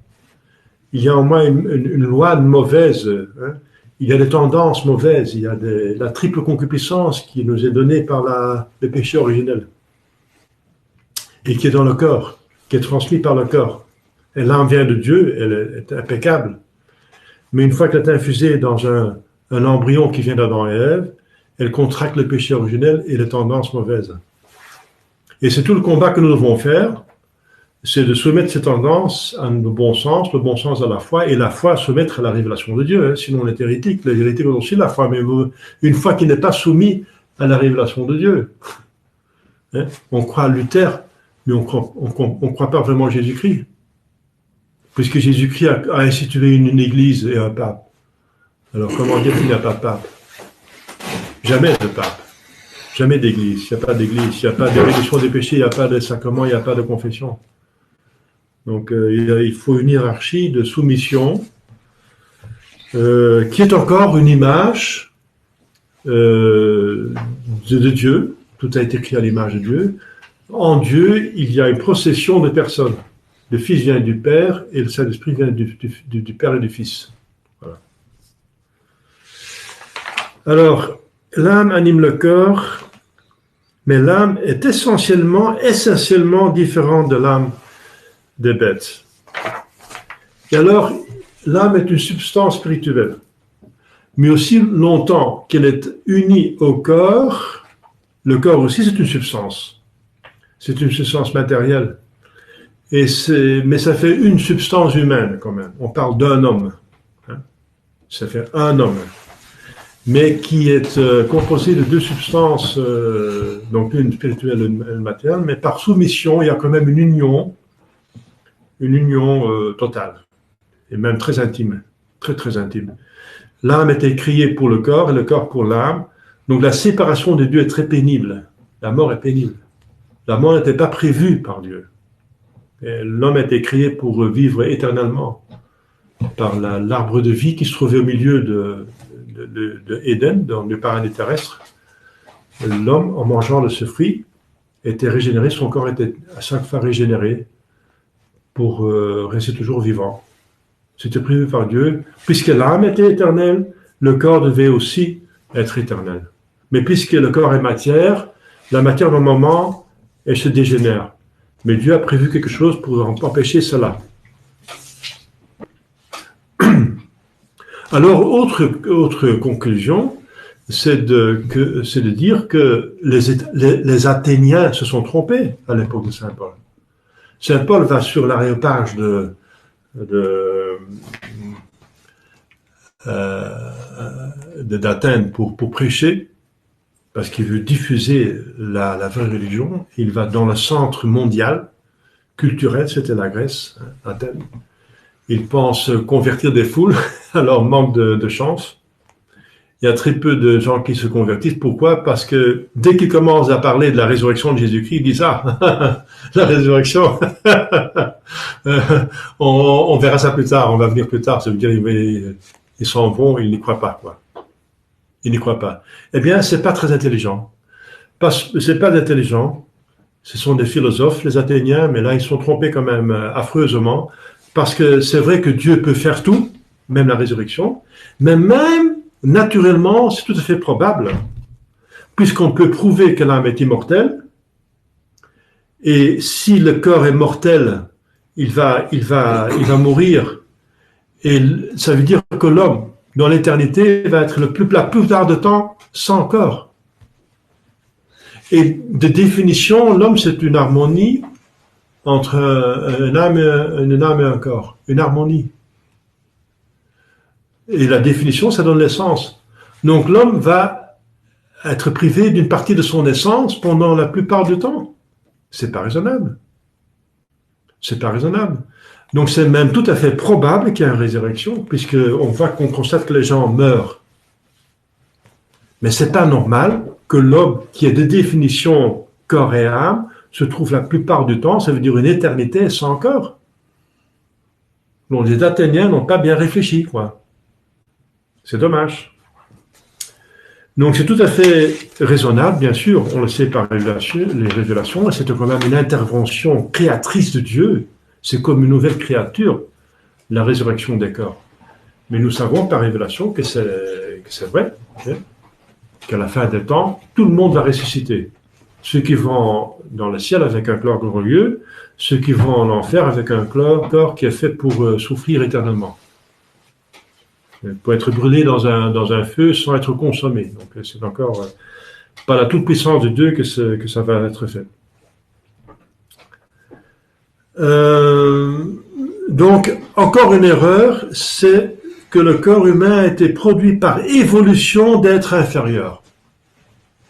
Il y a en moi une loi mauvaise. Hein. Il y a des tendances mauvaises. Il y a la triple concupiscence qui nous est donnée par le péché originel et qui est dans le corps, qui est transmis par le corps. Et l'âme vient de Dieu, elle est impeccable. Mais une fois qu'elle est infusée dans un embryon qui vient d'Adam et Ève, elle contracte le péché originel et les tendances mauvaises. Et c'est tout le combat que nous devons faire, c'est de soumettre ces tendances à le bon sens à la foi, et la foi à soumettre à la révélation de Dieu. Hein. Sinon on est hérétique. Les hérétiques ont aussi la foi, mais une foi qui n'est pas soumise à la révélation de Dieu. Hein. On croit à Luther, mais on croit pas vraiment à Jésus-Christ. Puisque Jésus-Christ a institué une église et un pape. Alors comment dire qu'il n'y a pas de pape? Jamais de pape. Jamais d'église. Il n'y a pas d'église. Il n'y a pas de rémission des péchés. Il n'y a pas de sacrement. Il n'y a pas de confession. Donc il faut une hiérarchie de soumission qui est encore une image de Dieu. Tout a été créé à l'image de Dieu. En Dieu, il y a une procession de personnes. Le Fils vient du Père et le Saint-Esprit vient du Père et du Fils. Voilà. Alors, l'âme anime le corps, mais l'âme est essentiellement différente de l'âme des bêtes. Et alors, l'âme est une substance spirituelle. Mais aussi longtemps qu'elle est unie au corps, le corps aussi c'est une substance. C'est une substance matérielle. Mais ça fait une substance humaine quand même. On parle d'un homme. Hein? Ça fait un homme. Mais qui est composé de deux substances, donc une spirituelle et une matérielle, mais par soumission, il y a quand même une union totale, et même très intime, très très intime. L'âme était créée pour le corps et le corps pour l'âme. Donc la séparation des deux est très pénible. La mort est pénible. La mort n'était pas prévue par Dieu. L'homme a été créé pour vivre éternellement par l'arbre de vie qui se trouvait au milieu de Éden, dans le paradis terrestre. L'homme, en mangeant de ce fruit, était régénéré, son corps était à chaque fois régénéré pour rester toujours vivant. C'était prévu par Dieu. Puisque l'âme était éternelle, le corps devait aussi être éternel. Mais puisque le corps est matière, la matière, d'un moment, elle se dégénère. Mais Dieu a prévu quelque chose pour empêcher cela. Alors, autre conclusion, c'est de dire que les Athéniens se sont trompés à l'époque de Saint Paul. Saint Paul va sur l'aréopage d'Athènes pour prêcher, parce qu'il veut diffuser la vraie religion. Il va dans le centre mondial, culturel, c'était la Grèce, Athènes. Il pense convertir des foules, alors manque de chance. Il y a très peu de gens qui se convertissent. Pourquoi? Parce que dès qu'ils commencent à parler de la résurrection de Jésus-Christ, ils disent « Ah, la résurrection, on verra ça plus tard, on va venir plus tard. » Ça veut dire ils s'en vont, ils n'y croient pas, quoi. Ils n'y croient pas. Eh bien, c'est pas très intelligent. C'est pas intelligent. Ce sont des philosophes, les Athéniens, mais là, ils sont trompés quand même affreusement, parce que c'est vrai que Dieu peut faire tout, même la résurrection, mais même naturellement, c'est tout à fait probable, puisqu'on peut prouver que l'âme est immortelle, et si le corps est mortel, il va mourir, et ça veut dire que l'homme, dans l'éternité, va être la plupart du temps sans corps. Et de définition, l'homme, c'est une harmonie entre une âme et un corps. Une harmonie. Et la définition, ça donne l'essence. Donc l'homme va être privé d'une partie de son essence pendant la plupart du temps. C'est pas raisonnable. C'est pas raisonnable. Donc c'est même tout à fait probable qu'il y ait une résurrection, puisqu'on constate que les gens meurent. Mais c'est pas normal que l'homme qui est de définition corps et âme se trouve la plupart du temps, ça veut dire une éternité sans corps. Donc les Athéniens n'ont pas bien réfléchi, quoi. C'est dommage. Donc c'est tout à fait raisonnable, bien sûr, on le sait par les révélations, et c'est quand même une intervention créatrice de Dieu, c'est comme une nouvelle créature, la résurrection des corps. Mais nous savons par révélation que c'est vrai, hein, qu'à la fin des temps, tout le monde va ressusciter. Ceux qui vont dans le ciel avec un corps glorieux, ceux qui vont en enfer avec un corps qui est fait pour souffrir éternellement. Pour être brûlé dans un feu sans être consommé. Donc c'est encore par la toute-puissance de Dieu que ça va être fait. Donc, encore une erreur, c'est que le corps humain a été produit par évolution d'être inférieur.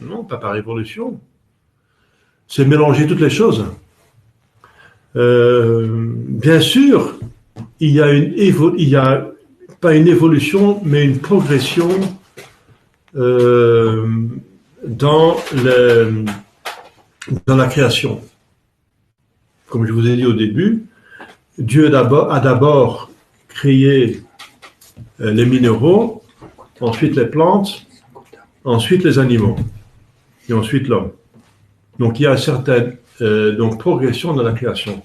Non, pas par évolution. C'est mélanger toutes les choses. Bien sûr, il y a pas une évolution, mais une progression dans la création. Comme je vous ai dit au début, Dieu a d'abord créé les minéraux, ensuite les plantes, ensuite les animaux, et ensuite l'homme. Donc il y a une certaine progression dans la création.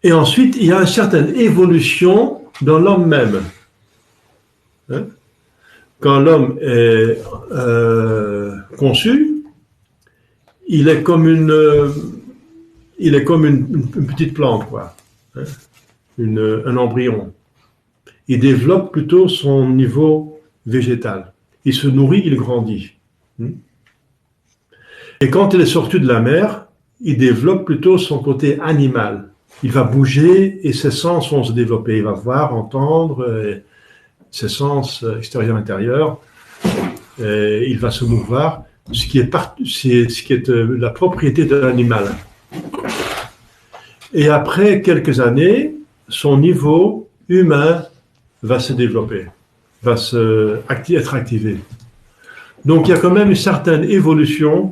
Et ensuite, il y a une certaine évolution dans l'homme même. Hein? Quand l'homme est conçu, il est comme une petite plante, quoi. Hein? Un embryon. Il développe plutôt son niveau végétal. Il se nourrit, il grandit. Et quand il est sorti de la mer, il développe plutôt son côté animal. Il va bouger et ses sens vont se développer. Il va voir, entendre, ses sens extérieurs, intérieurs. Il va se mouvoir, ce qui est la propriété de l'animal. Et après quelques années, son niveau humain va se développer, va être activé. Donc il y a quand même une certaine évolution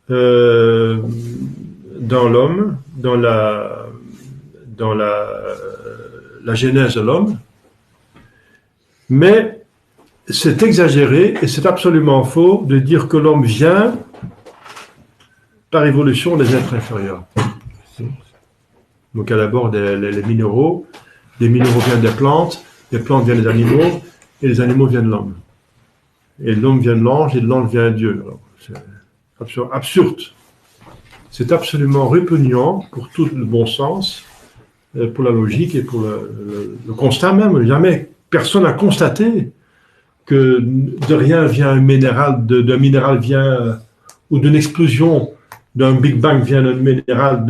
dans l'homme, dans la genèse de l'homme, mais c'est exagéré et c'est absolument faux de dire que l'homme vient par évolution des êtres inférieurs. Donc il y a d'abord les minéraux, les minéraux viennent des plantes viennent des animaux, et les animaux viennent de l'homme. Et l'homme vient de l'ange, et de l'ange vient de Dieu. Alors, c'est absurde. C'est absolument répugnant pour tout le bon sens, pour la logique et pour le constat même. Jamais personne n'a constaté que de rien vient un minéral, d'un minéral vient, ou d'une explosion, d'un Big Bang vient un minéral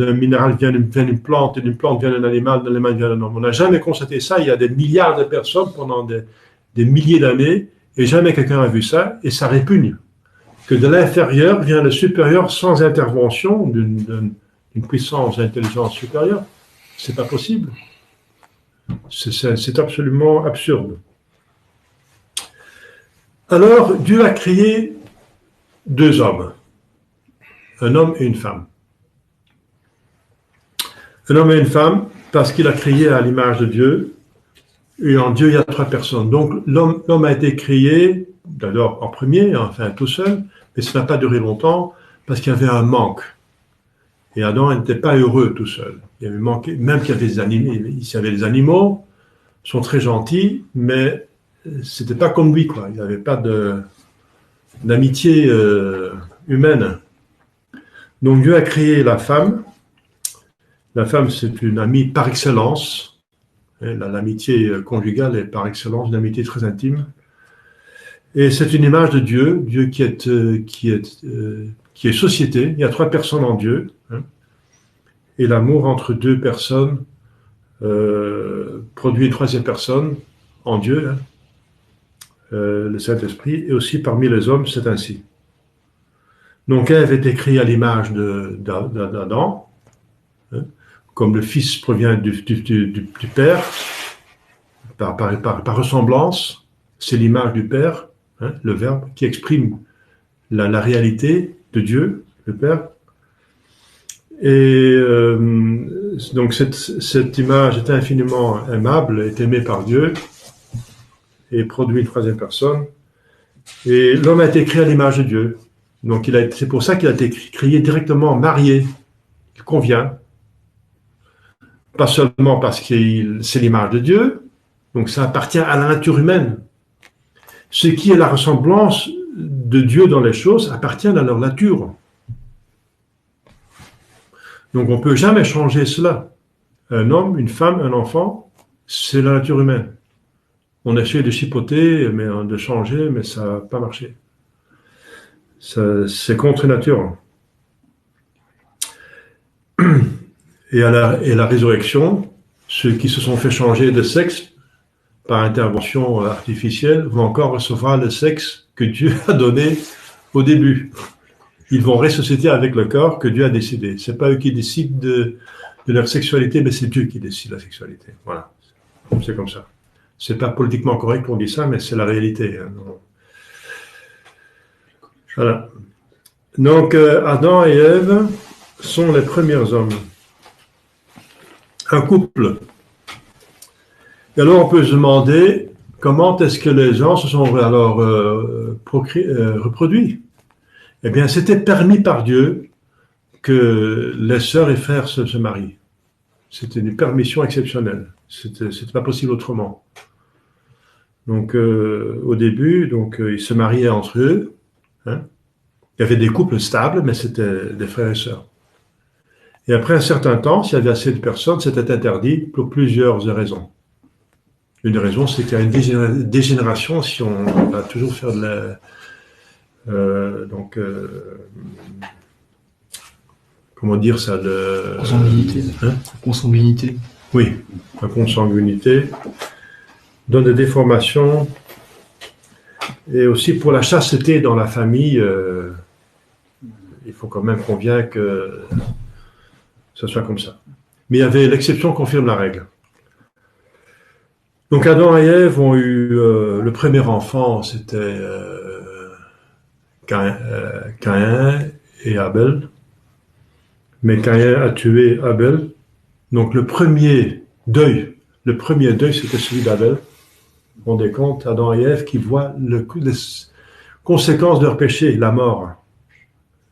vient d'une plante, et d'une plante vient d'un animal vient d'un homme. On n'a jamais constaté ça. Il y a des milliards de personnes pendant des milliers d'années, et jamais quelqu'un a vu ça, et ça répugne. Que de l'inférieur vient le supérieur sans intervention d'une puissance d'intelligence supérieure. C'est pas possible. C'est absolument absurde. Alors, Dieu a créé deux hommes, un homme et une femme. Un homme et une femme, parce qu'il a créé à l'image de Dieu, et en Dieu, il y a trois personnes. Donc, l'homme a été créé, d'abord en premier, enfin tout seul, mais ça n'a pas duré longtemps, parce qu'il y avait un manque. Et Adam n'était pas heureux tout seul. Il avait manqué, même qu'il y avait des animaux, il y avait des animaux, ils sont très gentils, mais c'était pas comme lui, quoi. Il n'y avait pas d'amitié humaine. Donc Dieu a créé la femme. La femme, c'est une amie par excellence. L'amitié conjugale est par excellence une amitié très intime. Et c'est une image de Dieu, Dieu qui est société. Il y a trois personnes en Dieu. Hein, et l'amour entre deux personnes produit une troisième personne en Dieu. Hein. le Saint-Esprit, et aussi parmi les hommes, c'est ainsi. Donc Ève est créée à l'image d'Adam, hein, comme le Fils provient du Père, par ressemblance, c'est l'image du Père, hein, le Verbe, qui exprime la réalité de Dieu, le Père. Et donc cette image est infiniment aimable, est aimée par Dieu, et produit une troisième personne. Et l'homme a été créé à l'image de Dieu. Donc c'est pour ça qu'il a été créé directement marié. Il convient. Pas seulement parce que c'est l'image de Dieu, donc ça appartient à la nature humaine. Ce qui est la ressemblance de Dieu dans les choses appartient à leur nature. Donc on ne peut jamais changer cela. Un homme, une femme, un enfant, c'est la nature humaine. On essaie de chipoter, de changer, mais ça n'a pas marché. C'est contre nature. Et à la résurrection, ceux qui se sont fait changer de sexe par intervention artificielle vont encore recevoir le sexe que Dieu a donné au début. Ils vont ressusciter avec le corps que Dieu a décidé. C'est pas eux qui décident de leur sexualité, mais c'est Dieu qui décide la sexualité. Voilà. C'est comme ça. C'est pas politiquement correct qu'on dit ça, mais c'est la réalité. Voilà. Donc, Adam et Ève sont les premiers hommes. Un couple. Et alors, on peut se demander comment est-ce que les gens se sont alors reproduits. Eh bien, c'était permis par Dieu que les sœurs et frères se marient. C'était une permission exceptionnelle. C'était pas possible autrement. Donc, au début, ils se mariaient entre eux. Hein. Il y avait des couples stables, mais c'était des frères et sœurs. Et après un certain temps, s'il y avait assez de personnes, c'était interdit pour plusieurs raisons. Une raison, c'est qu'il y a une dégénération si on va toujours faire de la... comment dire ça, consanguinité. Hein? Consanguinité. Oui, la consanguinité donne des déformations et aussi pour la chasteté dans la famille, il faut quand même convaincre que ce soit comme ça. Mais il y avait l'exception confirme la règle. Donc Adam et Ève ont eu le premier enfant, c'était Caïn et Abel. Mais Caïn a tué Abel. Donc le premier deuil, c'était celui d'Abel. Vous vous rendez compte, Adam et Ève qui voient les conséquences de leur péché, la mort.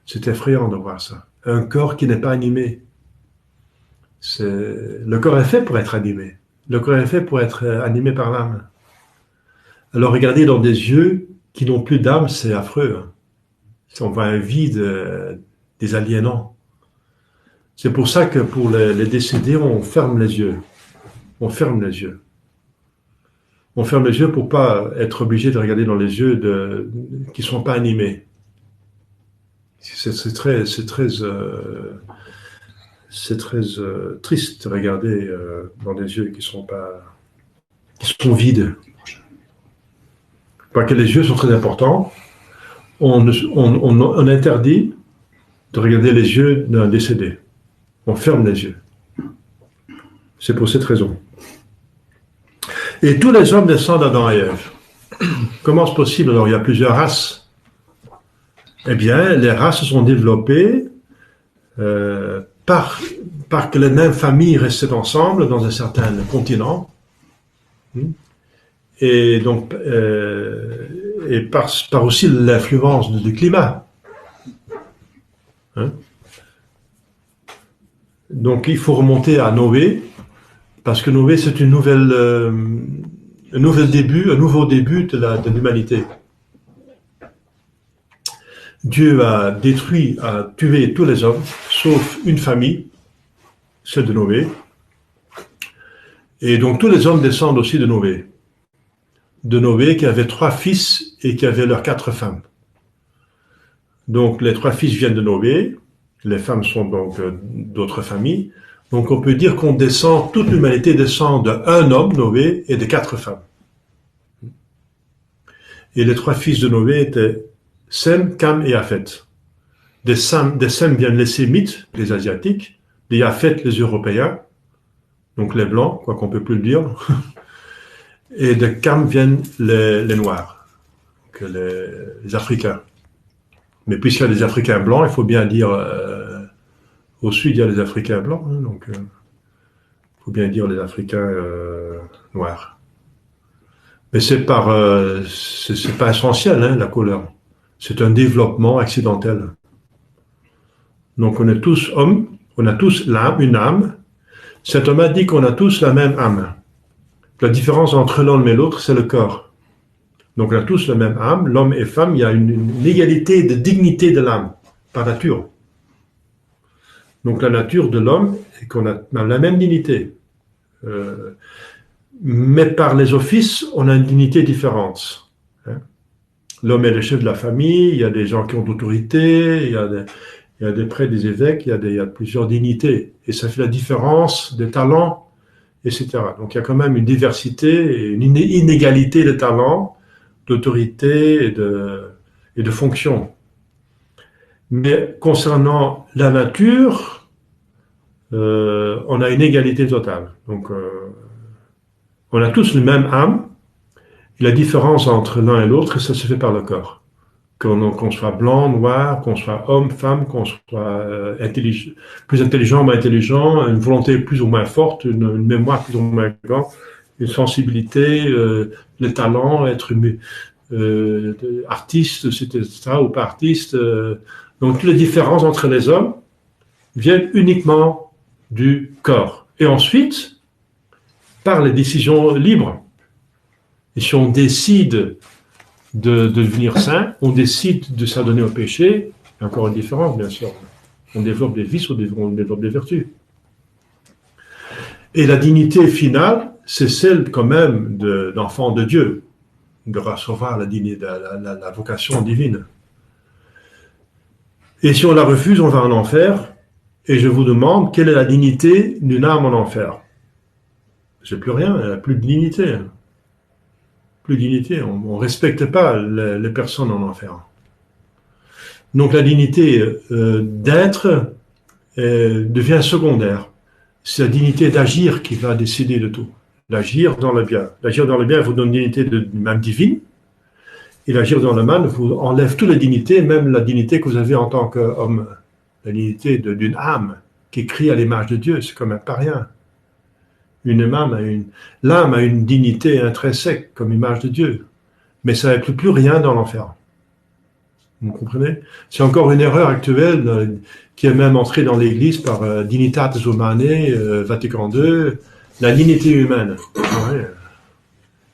C'est effrayant de voir ça. Un corps qui n'est pas animé. Le corps est fait pour être animé. Le corps est fait pour être animé par l'âme. Alors regarder dans des yeux qui n'ont plus d'âme, c'est affreux. Hein. On voit un vide désaliénant. C'est pour ça que pour les décédés, on ferme les yeux. On ferme les yeux. On ferme les yeux pour pas être obligé de regarder dans les yeux qui sont pas animés. C'est très triste de regarder dans des yeux qui sont vides. Parce que les yeux sont très importants. On interdit de regarder les yeux d'un décédé. On ferme les yeux. C'est pour cette raison. Et tous les hommes descendent d'Adam et Ève. Comment c'est possible? Alors, il y a plusieurs races. Eh bien, les races se sont développées par que les mêmes familles restaient ensemble dans un certain continent. Et donc, par aussi l'influence du climat. Hein? Donc, il faut remonter à Noé, parce que Noé, c'est un nouveau début de l'humanité. Dieu a tué tous les hommes, sauf une famille, celle de Noé. Et donc, tous les hommes descendent aussi de Noé. De Noé qui avait 3 fils et qui avait leurs 4 femmes. Donc, les 3 fils viennent de Noé. Les femmes sont donc d'autres familles. Donc, on peut dire toute l'humanité descend d'un homme, Noé, et de 4 femmes. Et les 3 fils de Noé étaient Sem, Cam et Japhet. Des Sem viennent les Sémites, les Asiatiques, des Japhet, les Européens, donc les Blancs, quoi qu'on peut plus le dire, et de Cam viennent les Noirs, donc les Africains. Mais puisqu'il y a des Africains blancs, il faut bien dire, au sud il y a les Africains blancs, hein, donc il faut bien dire les Africains noirs. Mais c'est pas essentiel, hein, la couleur. C'est un développement accidentel. Donc on est tous hommes, on a tous une âme. Saint Thomas dit qu'on a tous la même âme. La différence entre l'homme et l'autre, c'est le corps. Donc on a tous la même âme, l'homme et femme, il y a une égalité de dignité de l'âme, par nature. Donc la nature de l'homme est qu'on a la même dignité. Mais par les offices, on a une dignité différente. Hein. L'homme est le chef de la famille, il y a des gens qui ont d'autorité, il y a des prêtres, des évêques, il y a plusieurs dignités. Et ça fait la différence des talents, etc. Donc il y a quand même une diversité et une inégalité de talents, d'autorité et de fonction. Mais concernant la nature, on a une égalité totale. Donc, on a tous le même âme. Et la différence entre l'un et l'autre, ça se fait par le corps. Qu'on soit blanc, noir, qu'on soit homme, femme, qu'on soit plus intelligent, moins intelligent, une volonté plus ou moins forte, une mémoire plus ou moins grande, une sensibilité, le talent, être artiste, etc., ou pas artiste. Donc, toutes les différences entre les hommes viennent uniquement du corps. Et ensuite, par les décisions libres. Et si on décide de devenir saint, on décide de s'adonner au péché, il y a encore une différence, bien sûr. On développe des vices, on développe des vertus. Et la dignité finale, c'est celle quand même d'enfant de Dieu, de recevoir la vocation divine. Et si on la refuse, on va en enfer. Et je vous demande, quelle est la dignité d'une âme en enfer? C'est plus rien, elle n'a plus de dignité. Plus de dignité, on ne respecte pas les personnes en enfer. Donc la dignité d'être devient secondaire. C'est la dignité d'agir qui va décider de tout. L'agir dans le bien. L'agir dans le bien vous donne une dignité même divine. Et l'agir dans le mal vous enlève toutes les dignités, même la dignité que vous avez en tant qu'homme. La dignité d'une âme qui est créée à l'image de Dieu, c'est quand même pas rien. L'âme a une dignité intrinsèque comme image de Dieu, mais ça n'inclut plus rien dans l'enfer. Vous comprenez? C'est encore une erreur actuelle qui est même entrée dans l'Église par Dignitatis Humanae, Vatican II, la dignité humaine. Ouais.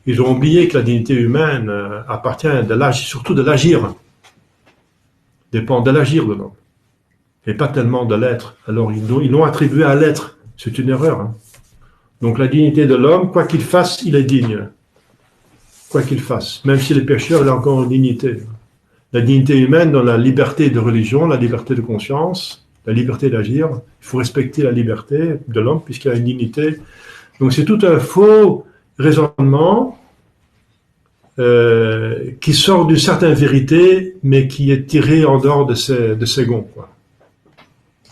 Ils ont oublié que la dignité humaine appartient surtout de l'agir, dépend de l'agir de l'homme, et pas tellement de l'être. Alors ils l'ont attribué à l'être, c'est une erreur. Hein. Donc la dignité de l'homme, quoi qu'il fasse, il est digne. Quoi qu'il fasse. Même s'il est pécheur, il a encore une dignité. La dignité humaine dans la liberté de religion, la liberté de conscience, la liberté d'agir. Il faut respecter la liberté de l'homme puisqu'il a une dignité. Donc c'est tout un faux raisonnement qui sort d'une certaine vérité, mais qui est tiré en dehors de ses gonds. Quoi.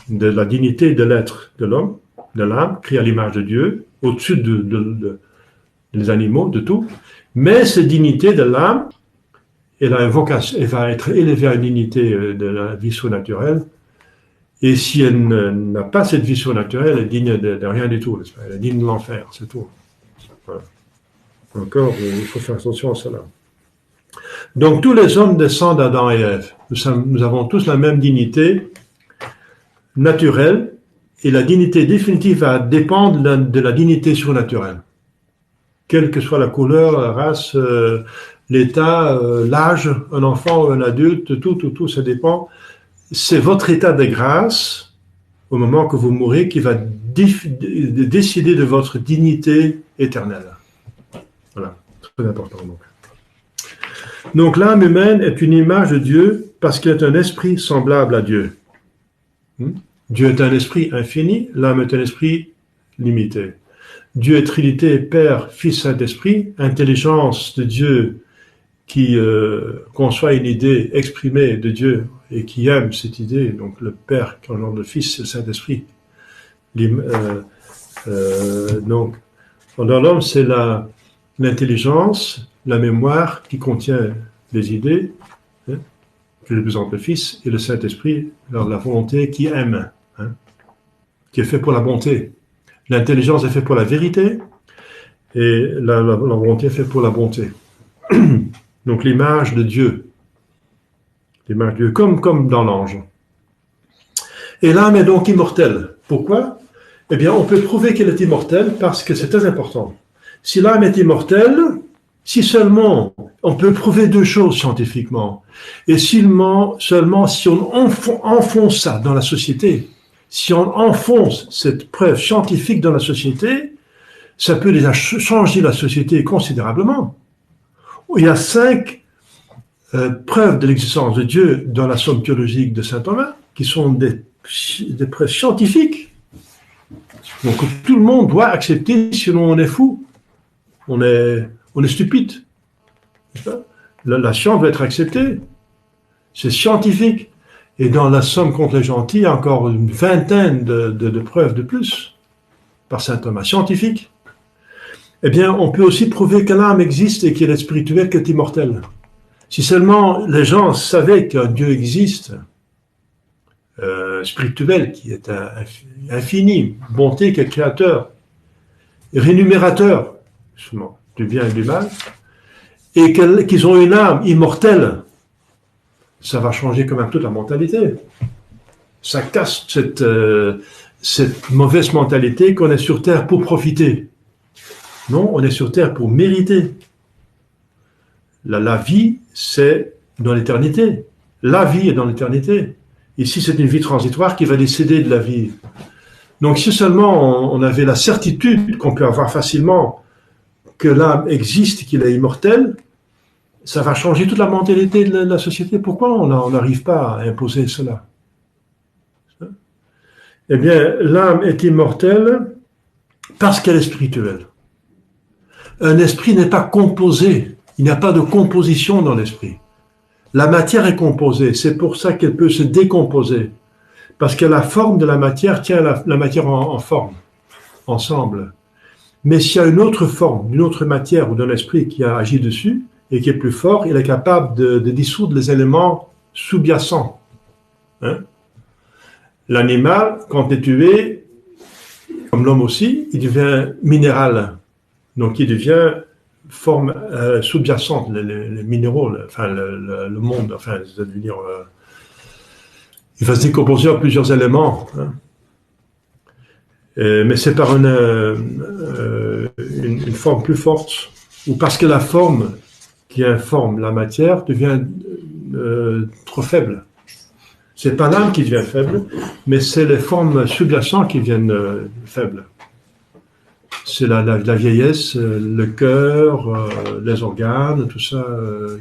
De la dignité de l'être de l'homme, de l'âme, créée à l'image de Dieu, au-dessus des animaux, de tout. Mais cette dignité de l'âme, elle a une vocation, elle va être élevée à une dignité de la vie surnaturelle. Et si elle n'a pas cette vie surnaturelle, elle est digne de rien du tout. Elle est digne de l'enfer, c'est tout. Voilà. Encore, il faut faire attention à cela. Donc tous les hommes descendent d'Adam et Ève. Nous avons tous la même dignité naturelle. Et la dignité définitive va dépendre de la dignité surnaturelle. Quelle que soit la couleur, la race, l'état, l'âge, un enfant ou un adulte, tout, ça dépend. C'est votre état de grâce, au moment que vous mourrez, qui va décider de votre dignité éternelle. Voilà, très important. Donc l'âme humaine est une image de Dieu parce qu'elle est un esprit semblable à Dieu. Dieu est un esprit infini, l'âme est un esprit limité. Dieu est Trinité, Père, Fils, Saint-Esprit, intelligence de Dieu qui conçoit une idée exprimée de Dieu et qui aime cette idée, donc le Père qui engendre le Fils et le Saint-Esprit. Donc, dans l'homme, c'est l'intelligence, la mémoire qui contient les idées, qui représente le Fils, et le Saint-Esprit, alors la volonté qui aime, qui est fait pour la bonté. L'intelligence est faite pour la vérité, et la volonté est faite pour la bonté. Donc l'image de Dieu, comme dans l'ange. Et l'âme est donc immortelle. Pourquoi? Eh bien, on peut prouver qu'elle est immortelle parce que c'est très important. Si l'âme est immortelle, si seulement on peut prouver deux choses scientifiquement, et seulement si on enfonce ça dans la société, si on enfonce cette preuve scientifique dans la société, ça peut déjà changer la société considérablement. Il y a 5 preuves de l'existence de Dieu dans la somme théologique de saint Thomas, qui sont des preuves scientifiques. Donc tout le monde doit accepter, sinon on est fou, on est stupide. La science doit être acceptée. C'est scientifique. Et dans la somme contre les gentils, il y a encore une vingtaine de preuves de plus par saint Thomas, scientifique. Eh bien, on peut aussi prouver que l'âme existe et qu'elle est spirituelle, qu'elle est immortelle. Si seulement les gens savaient qu'un Dieu existe, spirituel, qui est infini, bonté, qui est créateur, rémunérateur, justement, du bien et du mal, et qu'ils ont une âme immortelle, ça va changer quand même toute la mentalité. Ça casse cette mauvaise mentalité qu'on est sur Terre pour profiter. Non, on est sur Terre pour mériter. La vie, c'est dans l'éternité. La vie est dans l'éternité. Ici, c'est une vie transitoire qui va décéder de la vie. Donc, si seulement on avait la certitude qu'on peut avoir facilement que l'âme existe, qu'il est immortel, ça va changer toute la mentalité de la société. Pourquoi on n'arrive pas à imposer cela? Eh bien, l'âme est immortelle parce qu'elle est spirituelle. Un esprit n'est pas composé. Il n'y a pas de composition dans l'esprit. La matière est composée. C'est pour ça qu'elle peut se décomposer. Parce que la forme de la matière tient la matière en forme, ensemble. Mais s'il y a une autre forme, une autre matière ou d'un esprit qui a agi dessus et qui est plus fort, il est capable de dissoudre les éléments sous-jacents. L'animal, quand il est tué, comme l'homme aussi, il devient minéral. Donc il devient forme sous-jacente, les minéraux, le monde, c'est-à-dire, il va se décomposer en plusieurs éléments. Mais c'est par une forme plus forte, ou parce que la forme qui informe la matière devient trop faible. C'est pas l'âme qui devient faible, mais c'est les formes sous-jacentes qui deviennent faibles. C'est la vieillesse, le cœur, les organes, tout ça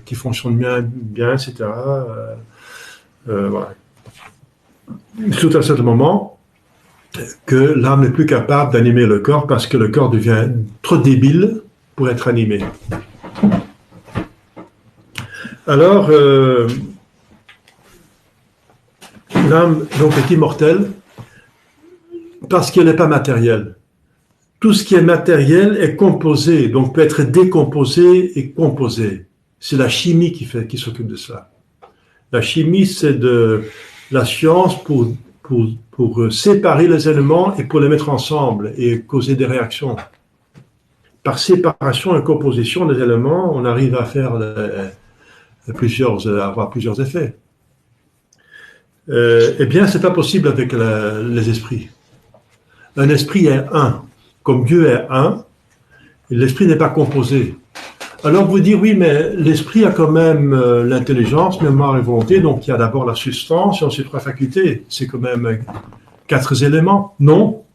qui fonctionne bien, etc. Voilà. Tout à ce moment que l'âme n'est plus capable d'animer le corps parce que le corps devient trop débile pour être animé. Alors, l'âme donc est immortelle parce qu'elle n'est pas matérielle. Tout ce qui est matériel est composé, donc peut être décomposé et composé. C'est la chimie qui s'occupe de ça. La chimie, c'est de la science pour séparer les éléments et pour les mettre ensemble et causer des réactions. Par séparation et composition des éléments, on arrive à faire avoir plusieurs effets. Eh bien, c'est pas possible avec les esprits. Un esprit est un. Comme Dieu est un, l'esprit n'est pas composé. Alors vous dites, oui, mais l'esprit a quand même l'intelligence, mémoire et volonté, donc il y a d'abord la substance et ensuite 3 facultés. C'est quand même 4 éléments. Non.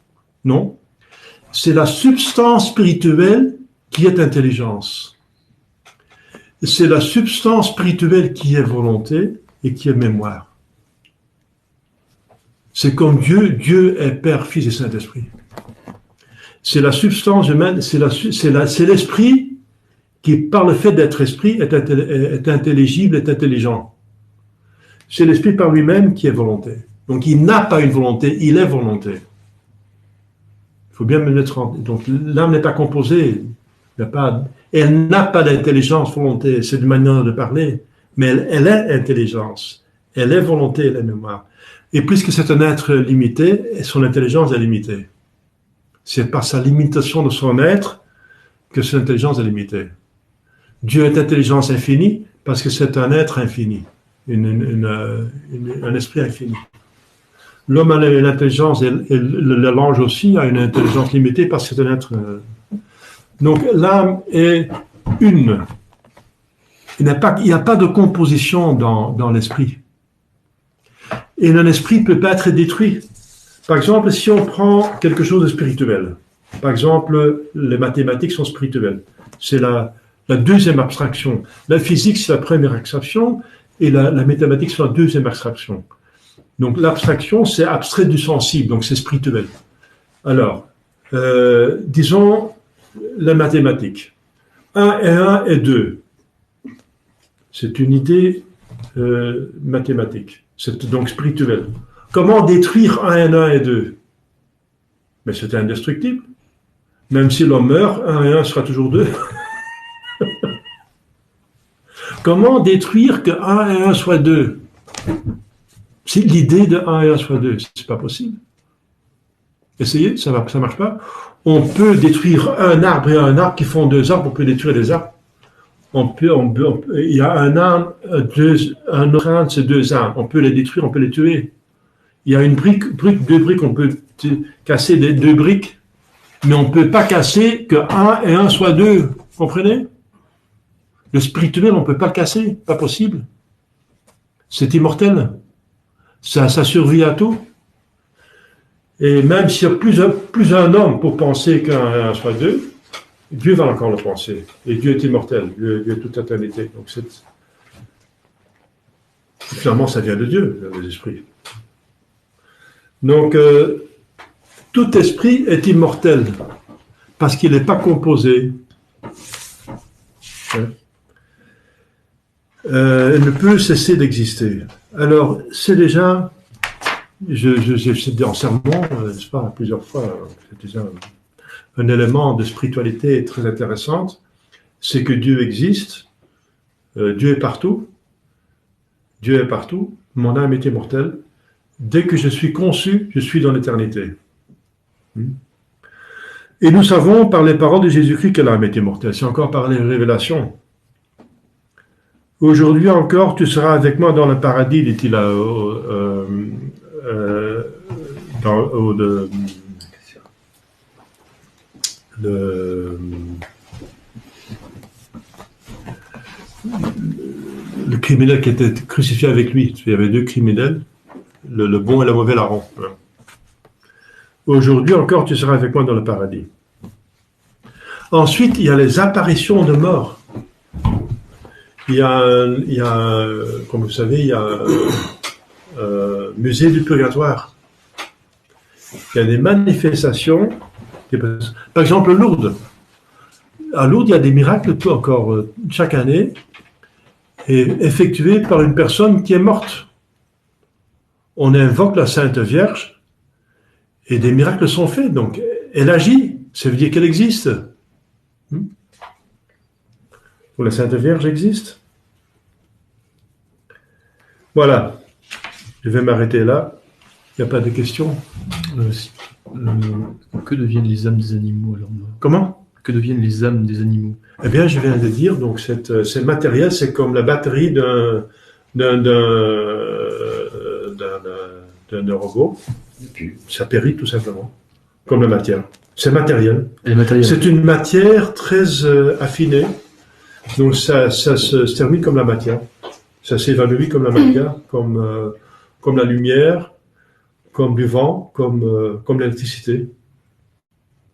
C'est la substance spirituelle qui est intelligence. C'est la substance spirituelle qui est volonté et qui est mémoire. C'est comme Dieu est Père, Fils et Saint-Esprit. C'est la substance humaine, c'est l'esprit qui, par le fait d'être esprit, est intelligible, est intelligent. C'est l'esprit par lui-même qui est volonté. Donc il n'a pas une volonté, il est volonté. Il faut bien me mettre en... Donc l'âme n'est pas composée, elle n'a pas d'intelligence, volonté, c'est une manière de parler, mais elle est intelligence, elle est volonté, elle est mémoire. Et puisque c'est un être limité, son intelligence est limitée. C'est par sa limitation de son être que son intelligence est limitée. Dieu est intelligence infinie parce que c'est un être infini, un esprit infini. L'homme a une intelligence et l'ange aussi a une intelligence limitée parce que c'est un être... Donc l'âme est une. Il n'y a pas de composition dans l'esprit. Et un esprit ne peut pas être détruit. Par exemple, si on prend quelque chose de spirituel, par exemple, les mathématiques sont spirituelles. C'est la deuxième abstraction. La physique, c'est la première abstraction, et la mathématique, c'est la deuxième abstraction. Donc l'abstraction, c'est abstrait du sensible, donc c'est spirituel. Alors, disons la mathématique. 1 et 1 et 2. C'est une idée mathématique. C'est donc spirituel. Comment détruire 1 et 1 et 2? Mais c'est indestructible. Même si l'homme meurt, 1 et 1 sera toujours 2. Comment détruire que 1 et 1 soit 2? C'est l'idée de 1 et 1 soit 2. C'est pas possible. Essayez, ça marche pas. On peut détruire un arbre et un arbre qui font 2 arbres, on peut détruire des arbres. Il y a un arbre, un autre arbre, c'est 2 arbres. On peut les détruire, on peut les tuer. Il y a une brique, 2 briques, on peut casser 2 briques, mais on ne peut pas casser que 1 et 1 soit 2. Vous comprenez? Le spirituel, on ne peut pas le casser, pas possible. C'est immortel. Ça survit à tout. Et même s'il y a plus un homme pour penser qu'un et 1 soit 2, Dieu va encore le penser. Et Dieu est immortel, Dieu est toute éternité. Donc finalement, ça vient de Dieu, les esprits. Donc, tout esprit est immortel, parce qu'il n'est pas composé. Il ne peut cesser d'exister. Alors, c'est déjà, j'ai dit en sermon, n'est-ce pas, plusieurs fois, c'est déjà un élément de spiritualité très intéressante, c'est que Dieu existe, Dieu est partout, mon âme est immortelle, dès que je suis conçu, je suis dans l'éternité. Et nous savons par les paroles de Jésus-Christ que l'âme est immortelle, c'est encore par les révélations. Aujourd'hui encore, tu seras avec moi dans le paradis, dit-il le criminel qui était crucifié avec lui. Il y avait 2 criminels, le bon et le mauvais larron. Aujourd'hui encore, tu seras avec moi dans le paradis. Ensuite, il y a les apparitions de morts. Il y a comme vous savez, il y a un musée du purgatoire. Il y a des manifestations. Par exemple, Lourdes. À Lourdes, il y a des miracles encore chaque année et effectués par une personne qui est morte. On invoque la Sainte Vierge et des miracles sont faits. Donc, elle agit. Ça veut dire qu'elle existe. La Sainte Vierge existe. Voilà. Je vais m'arrêter là. Il n'y a pas de questions. Que deviennent les âmes des animaux alors? Comment? Que deviennent les âmes des animaux? Eh bien, je viens de dire, donc c'est matériel, c'est comme la batterie d'un robot. Ça périt tout simplement, comme la matière. C'est matériel. C'est une matière très affinée, donc ça se termine comme la matière. Ça s'évanouit comme la matière, comme la lumière, comme du vent, comme l'électricité.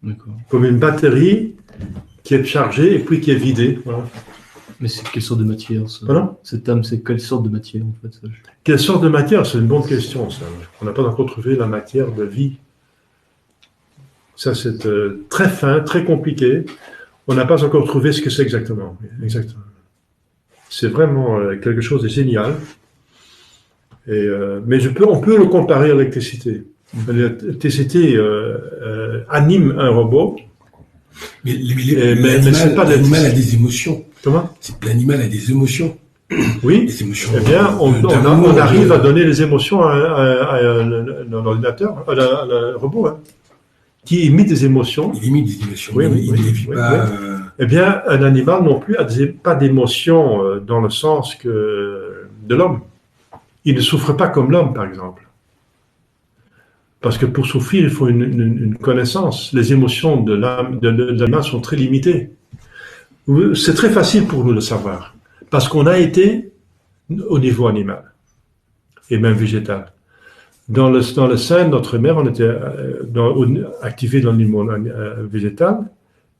D'accord. Comme une batterie qui est chargée et puis qui est vidée. Voilà. Mais c'est quelle sorte de matière ça? Pardon? Cette âme, c'est quelle sorte de matière en fait ça? Quelle sorte de matière? C'est une bonne question, ça. On n'a pas encore trouvé la matière de vie. Ça, c'est très fin, très compliqué. On n'a pas encore trouvé ce que c'est exactement. Exactement. C'est vraiment quelque chose de génial. Mais on peut le comparer à l'électricité. L'électricité anime un robot. Mais L'animal a des émotions. Comment? L'animal a des émotions. Oui. Des émotions. Eh bien, on arrive à donner les émotions à un ordinateur, à un robot, hein, qui imite des émotions. Il imite des émotions. Oui, il ne vit pas. Eh bien, un animal non plus n'a pas d'émotions dans le sens que de l'homme. Il ne souffre pas comme l'homme, par exemple. Parce que pour souffrir, il faut une connaissance. Les émotions de l'animal sont très limitées. C'est très facile pour nous de savoir. Parce qu'on a été au niveau animal. Et même végétal. Dans le sein de notre mère, on était activé dans le niveau végétal.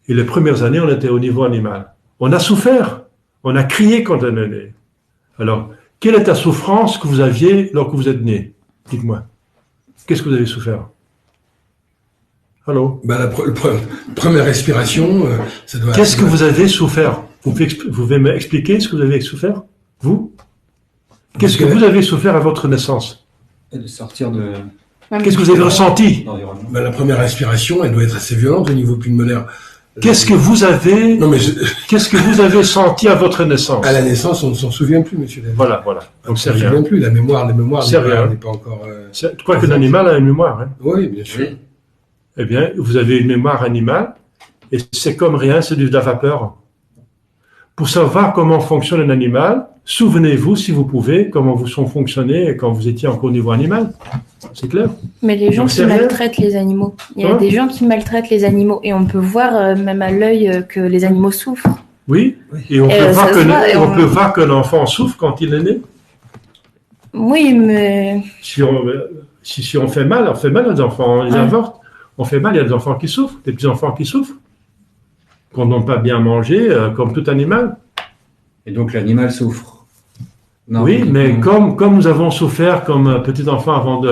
Et les premières années, on était au niveau animal. On a souffert. On a crié quand on est né. Alors, quelle est la souffrance que vous aviez lorsque vous êtes né? Dites-moi. Qu'est-ce que vous avez souffert? Allô? La première respiration, ça doit... Qu'est-ce que vous avez souffert? Vous pouvez m'expliquer ce que vous avez souffert? Vous? Qu'est-ce que vous avez souffert à votre naissance? De sortir de... Qu'est-ce que vous avez ressenti? La première respiration, elle doit être assez violente au niveau pulmonaire. Qu'est-ce que vous avez... Qu'est-ce que vous avez senti à votre naissance? À la naissance, on ne s'en souvient plus, monsieur David. Voilà. Donc c'est rien. On ne s'en souvient plus. La mémoire n'est pas encore... Tu crois qu'un animal a une mémoire, hein? Oui, bien sûr. Oui. Eh bien, vous avez une mémoire animale, et c'est comme rien, c'est de la vapeur. Pour savoir comment fonctionne un animal, souvenez-vous, si vous pouvez, comment vous sont fonctionnés quand vous étiez encore au niveau animal. C'est clair? Mais les gens qui maltraitent les animaux. Il y a des gens qui maltraitent les animaux, et on peut voir, même à l'œil, que les animaux souffrent. Oui, et on peut voir que l'enfant souffre quand il est né. Oui, mais... Si on fait mal, on fait mal aux enfants, ils avortent. On fait mal, il y a des enfants qui souffrent, des petits-enfants qui souffrent, qu'on n'a pas bien mangé, comme tout animal. Et donc l'animal souffre. Non, oui, mais comme nous avons souffert comme petits-enfants avant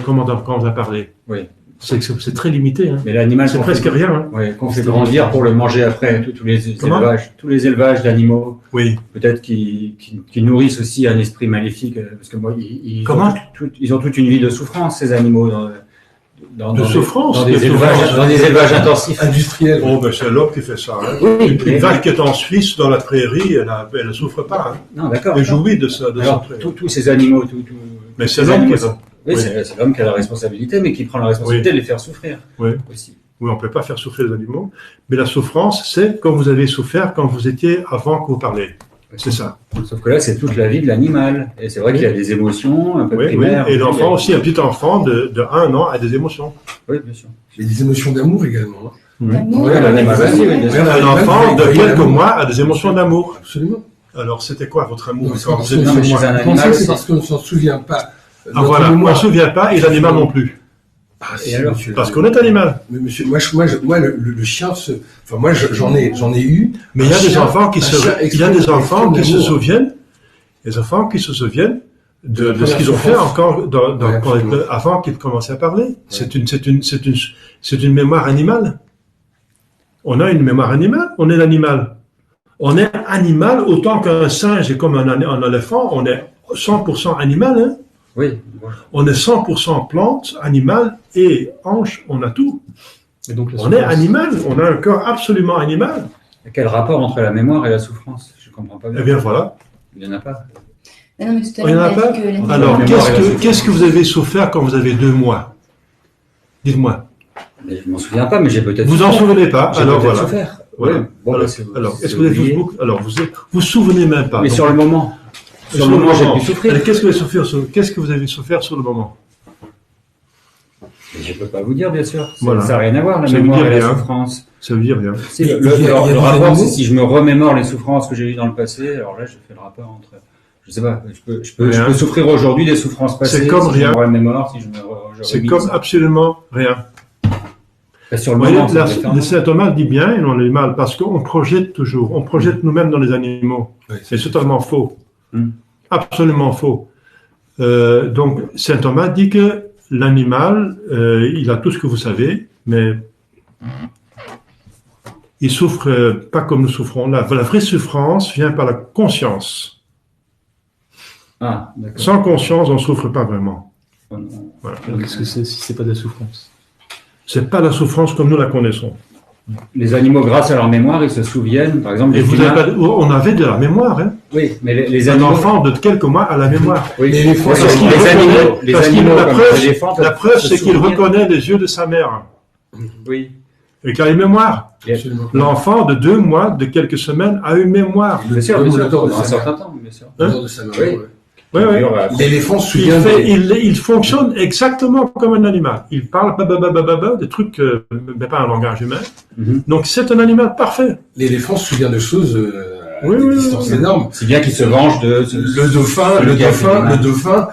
quand on a parlé. Oui. C'est très limité. Hein. Mais l'animal, c'est presque rien. Hein. Oui, qu'on fait grandir pour le manger après, tous les élevages d'animaux. Oui. Peut-être qui nourrissent aussi un esprit maléfique, parce que moi, ils ont toute une vie de souffrance, ces animaux. Dans des élevages intensifs. Industriels. Oh, ben c'est l'homme qui fait ça. Hein. Oui, une vache qui est en Suisse, dans la prairie, elle ne souffre pas. Hein. Non, d'accord. Elle jouit de ça. Alors, tous ces animaux, mais c'est l'homme qui est là. Oui, c'est l'homme qui a la responsabilité, mais qui prend la responsabilité de les faire souffrir. Oui. Aussi. Oui, on ne peut pas faire souffrir les animaux. Mais la souffrance, c'est comme vous avez souffert quand vous étiez avant que vous parliez. C'est ça. Sauf que là, c'est toute la vie de l'animal. Et c'est vrai qu'il y a des émotions un peu primaires. Et l'enfant aussi, un petit enfant de 1 an a des émotions. Oui, bien sûr. Il y a des émotions d'amour également. D'amour. Un enfant de quelques mois a des émotions d'amour. Absolument. Alors, c'était quoi votre amour quand vous êtes chez un animal, c'est parce qu'on ne s'en souvient pas. Ah voilà, on ne se souvient pas et l'animal non plus. Ah, et alors, parce qu'on est animal. Mais monsieur, moi, le chien, moi, j'en ai eu. Mais il y a des enfants qui se souviennent, les enfants qui se souviennent de ce qu'ils ont fait encore avant qu'ils commencent à parler. Ouais. C'est une mémoire animale. On a une mémoire animale. On est l'animal. On est animal autant qu'un singe et comme un éléphant. On est 100% animal. Hein. Oui. On est 100% plante, animal et hanche, on a tout. Et donc, on est animal, on a un corps absolument animal. Et quel rapport entre la mémoire et la souffrance? Je ne comprends pas bien. Eh bien voilà. Il n'y en a pas. Non, mais il n'y en a pas. Alors, qu'est-ce que vous avez souffert quand vous avez 2 mois? Dites-moi. Mais je ne m'en souviens pas, mais j'ai peut-être Vous n'en souvenez pas? Alors voilà. Souffert. Voilà. Oui. Bon, alors, est-ce que vous avez Facebook? Alors, vous vous souvenez même pas. Mais sur le moment. Sur le moment, j'ai pu souffrir. Qu'est-ce que vous avez souffert sur le moment? Je ne peux pas vous dire, bien sûr. Voilà. Ça n'a rien à voir, la mémoire et la souffrance. Ça veut dire rien. Le rapport, c'est si je me remémore les souffrances que j'ai eues dans le passé, alors là, je fais le rapport entre... Je ne sais pas, je peux souffrir aujourd'hui des souffrances passées. C'est comme rien. Je me remémore, c'est comme absolument rien. Sur le moment, le Saint Thomas dit bien, et on a du mal, parce qu'on projette toujours. On projette nous-mêmes dans les animaux. Oui. C'est totalement faux. Absolument faux. Donc, Saint Thomas dit que l'animal, il a tout ce que vous savez, mais ils souffrent pas comme nous souffrons. La vraie souffrance vient par la conscience. Ah, d'accord. Sans conscience, on ne souffre pas vraiment. Voilà. Alors, qu'est-ce que c'est si c'est pas de la souffrance? C'est pas la souffrance comme nous la connaissons. Les animaux, grâce à leur mémoire, ils se souviennent, par exemple, Et des vous humains. avez pas, on avait de la mémoire, hein. Oui, mais les Un animaux. enfant de quelques mois a la mémoire. Oui, Mais les fois, parce parce que qu'il les reconnaît- animaux, les parce qu'il- animaux la comme preuve- les éléphants, La preuve, se c'est qu'il souviennent. reconnaît les yeux de sa mère. Oui. Et qu'il a une mémoire. Absolument. L'enfant de 2 mois, de quelques semaines, a une mémoire. Bien sûr, Le bien sûr, moteur de dans un sa certain mère. temps, bien sûr. Le moteur de sa mère, Oui. ouais. Oui, oui. L'éléphant se Il, souvient il fonctionne exactement comme un animal. Il parle des trucs, mais pas un langage humain. Mhm. Donc c'est un animal parfait. L'éléphant se souvient de choses à Oui, des oui, distances oui. énormes. Si bien qu'il se venge de. Le dauphin,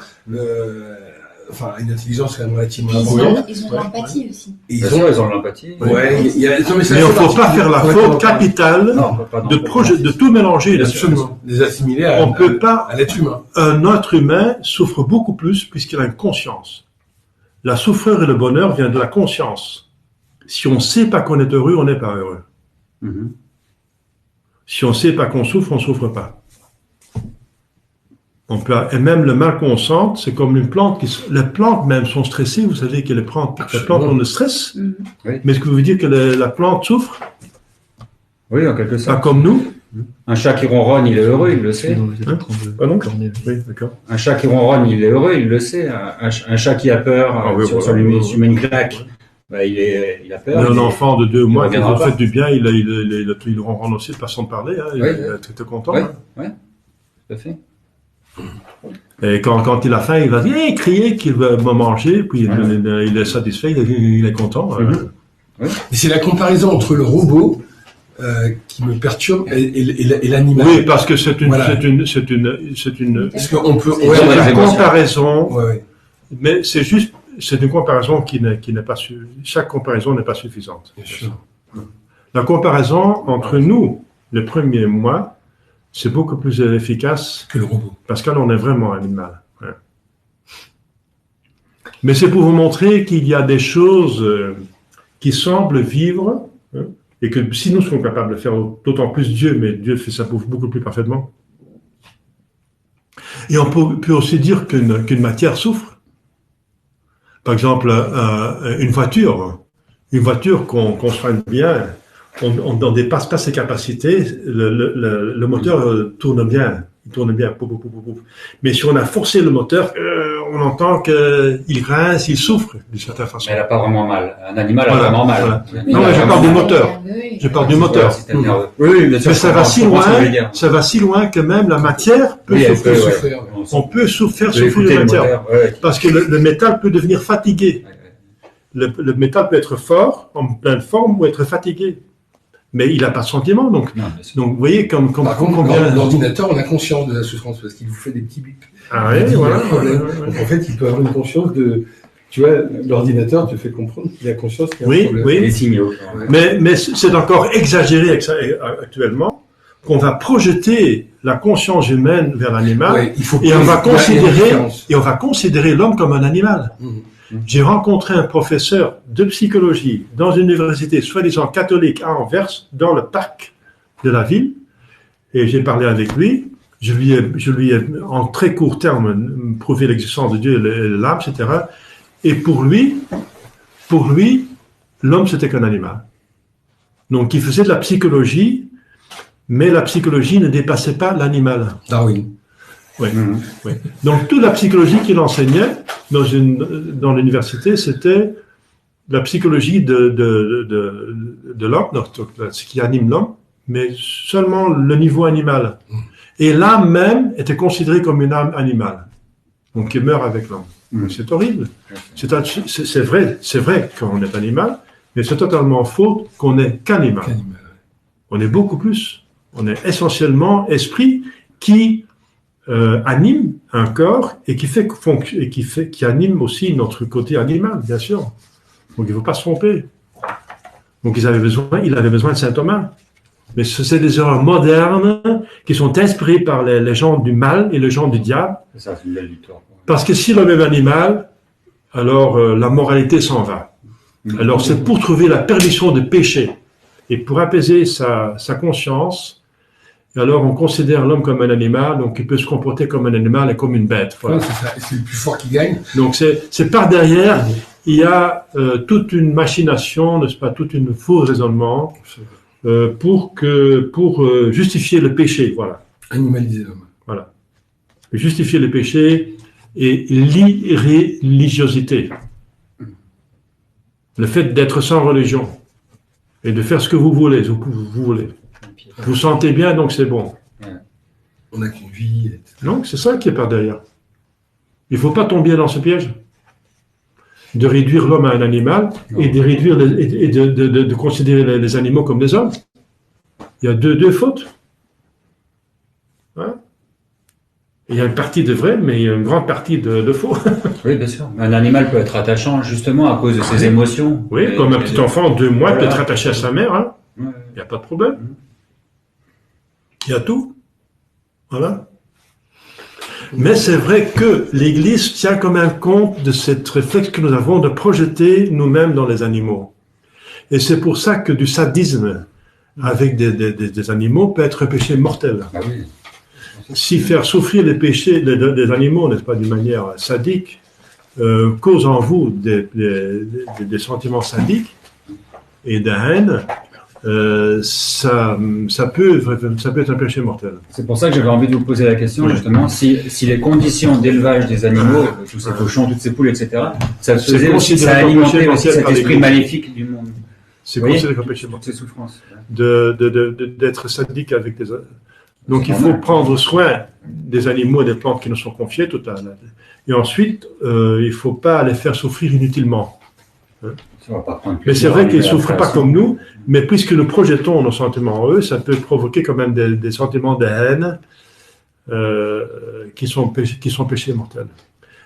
enfin, une intelligence quand même relativement abondante. Ils ont l'empathie aussi. Et Bien sûr, ils ont de l'empathie. ouais, il y a, non, mais ça Mais il fait ne faut partie pas du- faire la complètement faute pas. capitale Non, pas dans de tout mélanger. là-dessus. Absolument. Les assimiler à, On ne peut pas. à l'être humain. Un être humain souffre beaucoup plus puisqu'il a une conscience. La souffreur et le bonheur viennent de la conscience. Si on ne sait pas qu'on est heureux, on n'est pas heureux. Mhm. Si on ne sait pas qu'on souffre, on ne souffre pas. Et même le mal qu'on sente, c'est comme une plante. Les plantes même sont stressées. Vous savez que les plantes ont le stress. Oui. Mais est-ce que vous voulez dire que la plante souffre? Oui, en quelque Pas sorte. comme nous? Un chat qui ronronne, il est heureux, il le sait. Dans les Hein? états de Ah non? cornée. Oui, d'accord. Un chat qui ronronne, il est heureux, il le sait. Un chat qui a peur, Ah oui, sur voilà. lui met une claque, bah, il a peur. Mais un enfant de 2 mois, qui reviendra vous pas. fait du bien, il ronronne aussi de façon de parler. Hein, il Oui. est très content. Oui. Hein. Tout à fait. Et quand il a faim, il va dire, crier qu'il va me manger, puis il est satisfait, il est content. Hein. Mhm. Mais c'est la comparaison entre le robot qui me perturbe et l'animal. Oui, parce que c'est une, Voilà. c'est une Parce qu'on peut. Ils Ouais, ont c'est des une émotions. comparaison, ouais. mais c'est une comparaison qui n'est pas chaque comparaison n'est pas suffisante. Bien sûr. La comparaison entre nous, les premiers mois, c'est beaucoup plus efficace Que le robot. parce que là, on est vraiment animal. Ouais. Mais c'est pour vous montrer qu'il y a des choses qui semblent vivre, hein, et que si nous sommes capables de faire d'autant plus Dieu, mais Dieu fait ça beaucoup plus parfaitement. Et on peut aussi dire qu'une matière souffre. Par exemple, une voiture qu'on soigne bien, on ne dépasse pas ses capacités, le moteur tourne bien. Il tourne bien. Pouf, pouf, pouf, pouf. Mais si on a forcé le moteur, on entend qu'il grince, il souffre d'une certaine façon. Mais elle n'a pas vraiment mal. Un animal a Voilà, vraiment mal. voilà. L'animal Non, mais a je vraiment parle du mal. moteur. Je parle du moteur. Ouais, système nerveux. Oui, bien sûr. Mais ça je va si comprends ce que vous voulez loin, dire. ça va si loin que même la matière peut Oui, elle souffrir. peut, ouais. souffrir. On peut faire peut souffrir écouter la le matière. moteur. Ouais. Parce que le métal peut devenir fatigué. Ouais, ouais. Le métal peut être fort, en pleine forme, ou être fatigué. Mais il n'a pas de sentiment. Donc, Non, bien sûr. vous voyez Par contre, combien... l'ordinateur, on a conscience de la souffrance parce qu'il vous fait des petits bips. Ah oui, Il y a voilà. un problème. Donc en fait, il peut avoir une conscience de. Tu vois, l'ordinateur te fait comprendre qu'il a conscience qu'il y a Oui, un problème. oui. Les signaux. Ouais. Mais c'est encore exagéré actuellement qu'on va projeter la conscience humaine vers l'animal Ouais, il faut et on va il y a une considérer différence. l'homme comme un animal. Mhm. J'ai rencontré un professeur de psychologie dans une université soi-disant catholique à Anvers, dans le parc de la ville, et j'ai parlé avec lui. Je lui ai en très court terme prouvé l'existence de Dieu et l'âme, etc. Et pour lui, l'homme c'était qu'un animal. Donc il faisait de la psychologie, mais la psychologie ne dépassait pas l'animal. Darwin. Mhm. Oui. Donc toute la psychologie qu'il enseignait dans l'université, c'était la psychologie de l'homme, donc ce qui anime l'homme, mais seulement le niveau animal. Et l'âme même était considérée comme une âme animale, donc qui meurt avec l'homme. Mhm. C'est horrible. C'est vrai qu'on est animal, mais c'est totalement faux qu'on n'est qu'animal. Animal. On est beaucoup plus. On est essentiellement esprit qui anime un corps et qui anime aussi notre côté animal, bien sûr. Donc il ne faut pas se tromper. Donc il avait besoin de saint Thomas. Mais c'est des erreurs modernes qui sont inspirées par les gens du mal et les gens du diable. C'est ça, c'est une belle victoire. Parce que si l'homme est animal, alors la moralité s'en va. Alors c'est pour trouver la permission de pécher Et pour apaiser sa conscience, alors on considère l'homme comme un animal, donc il peut se comporter comme un animal et comme une bête. Voilà. Ouais, c'est ça. C'est le plus fort qui gagne. Donc c'est par derrière, il y a toute une machination, n'est-ce pas, toute une faux raisonnement pour justifier le péché. Voilà. Animaliser l'homme. Voilà. Justifier le péché et l'irréligiosité. Le fait d'être sans religion et de faire ce que vous voulez, vous voulez. Vous sentez bien, donc c'est bon. On n'a qu'une vie. Donc c'est ça qui est par derrière. Il ne faut pas tomber dans ce piège de réduire l'homme à un animal et de réduire de considérer les animaux comme des hommes. Il y a deux fautes. Hein? Il y a une partie de vrai, mais il y a une grande partie de faux. Oui, bien sûr. Un animal peut être attachant justement à cause de ses émotions. Oui, comme un petit enfant de 2 mois peut être attaché à sa mère. Hein? Ouais. Il n'y a pas de problème. Il y a tout. Voilà. Mais c'est vrai que l'Église tient quand même compte de cette réflexe que nous avons de projeter nous-mêmes dans les animaux. Et c'est pour ça que du sadisme avec des animaux peut être un péché mortel. Ah oui. Si faire souffrir les péchés des animaux, n'est-ce pas, d'une manière sadique, cause en vous des sentiments sadiques et de haine, ça peut être un péché mortel. C'est pour ça que j'avais envie de vous poser la question, justement, si les conditions d'élevage des animaux, tous ces cochons, toutes ces poules, etc., ça alimentait aussi cet esprit maléfique du monde. C'est considéré comme péché mortel. Ces souffrances. D'être sadique avec des... Donc il faut prendre soin des animaux et des plantes qui nous sont confiés, et ensuite, il ne faut pas les faire souffrir inutilement. Mais c'est vrai qu'ils ne souffrent pas comme nous, mais puisque nous projetons nos sentiments en eux, ça peut provoquer quand même des sentiments de haine qui sont péchés mortels.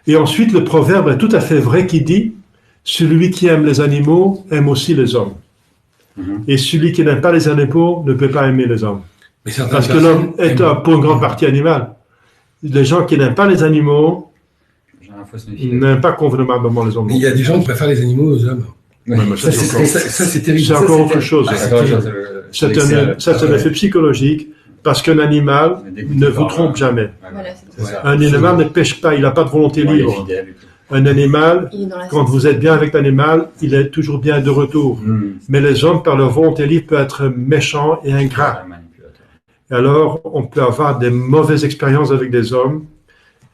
Et ensuite, le proverbe est tout à fait vrai qui dit « Celui qui aime les animaux aime aussi les hommes. Et celui qui n'aime pas les animaux ne peut pas aimer les hommes. » Parce que l'homme est pour une grande partie animal. Les gens qui n'aiment pas les animaux n'aiment pas convenablement les hommes. Mais il y a des gens qui préfèrent les animaux aux hommes. Ouais, ça, c'est terrible. C'est encore autre chose. C'est un effet psychologique, parce qu'un animal ne vous trompe jamais. Un animal ne pêche pas, il n'a pas de volonté libre. Un animal, quand vous êtes bien avec l'animal, il est toujours bien de retour. Mais les hommes, par leur volonté libre, peuvent être méchants et ingrats. Et alors, on peut avoir des mauvaises expériences avec des hommes.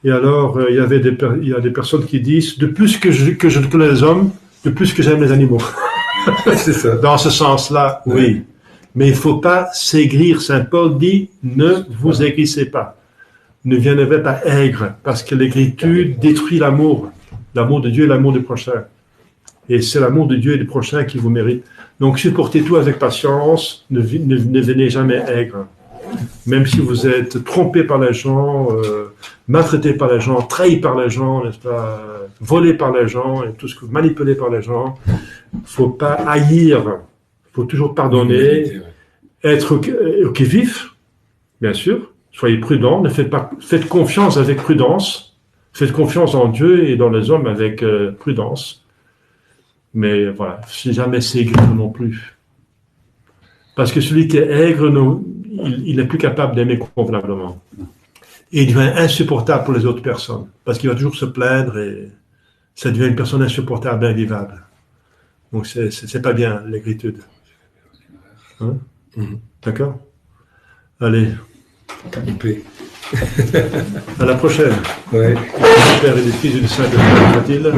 Et alors, il y a des personnes qui disent, de plus que je connais les hommes, de plus que j'aime les animaux. C'est ça. Dans ce sens-là, oui. Mais il ne faut pas s'aigrir. Saint Paul dit, ne vous aigrissez pas. Ne devenez pas aigre, parce que l'aigritude détruit l'amour de Dieu et l'amour du prochain. Et c'est l'amour de Dieu et du prochain qui vous mérite. Donc, supportez tout avec patience, ne venez jamais aigre. Même si vous êtes trompé par les gens, maltraité par les gens, trahi par les gens, n'est-ce pas, volé par les gens, et tout ce que vous manipulez par les gens, il ne faut pas haïr, il faut toujours pardonner, être au qui-vif, bien sûr, soyez prudents, faites confiance avec prudence, faites confiance en Dieu et dans les hommes avec prudence. Mais voilà, si jamais c'est aigre non plus. Parce que celui qui est aigre, il n'est plus capable d'aimer convenablement. Et il devient insupportable pour les autres personnes. Parce qu'il va toujours se plaindre et ça devient une personne insupportable, invivable. Donc c'est pas bien, l'aigritude. Hein? D'accord? Allez. À la prochaine. Ouais. Du Père et du Fils et du Saint-Esprit.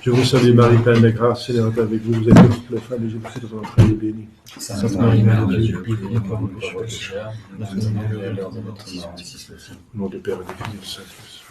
Je vous salue Marie, pleine de grâce, Seigneur est avec vous. Vous êtes toutes les femmes et Jésus est votre enfant béni. Sainte Marie, Mère de Dieu, priez pour nous pécheurs, Au nom du Père et du Fils et du Saint-Esprit.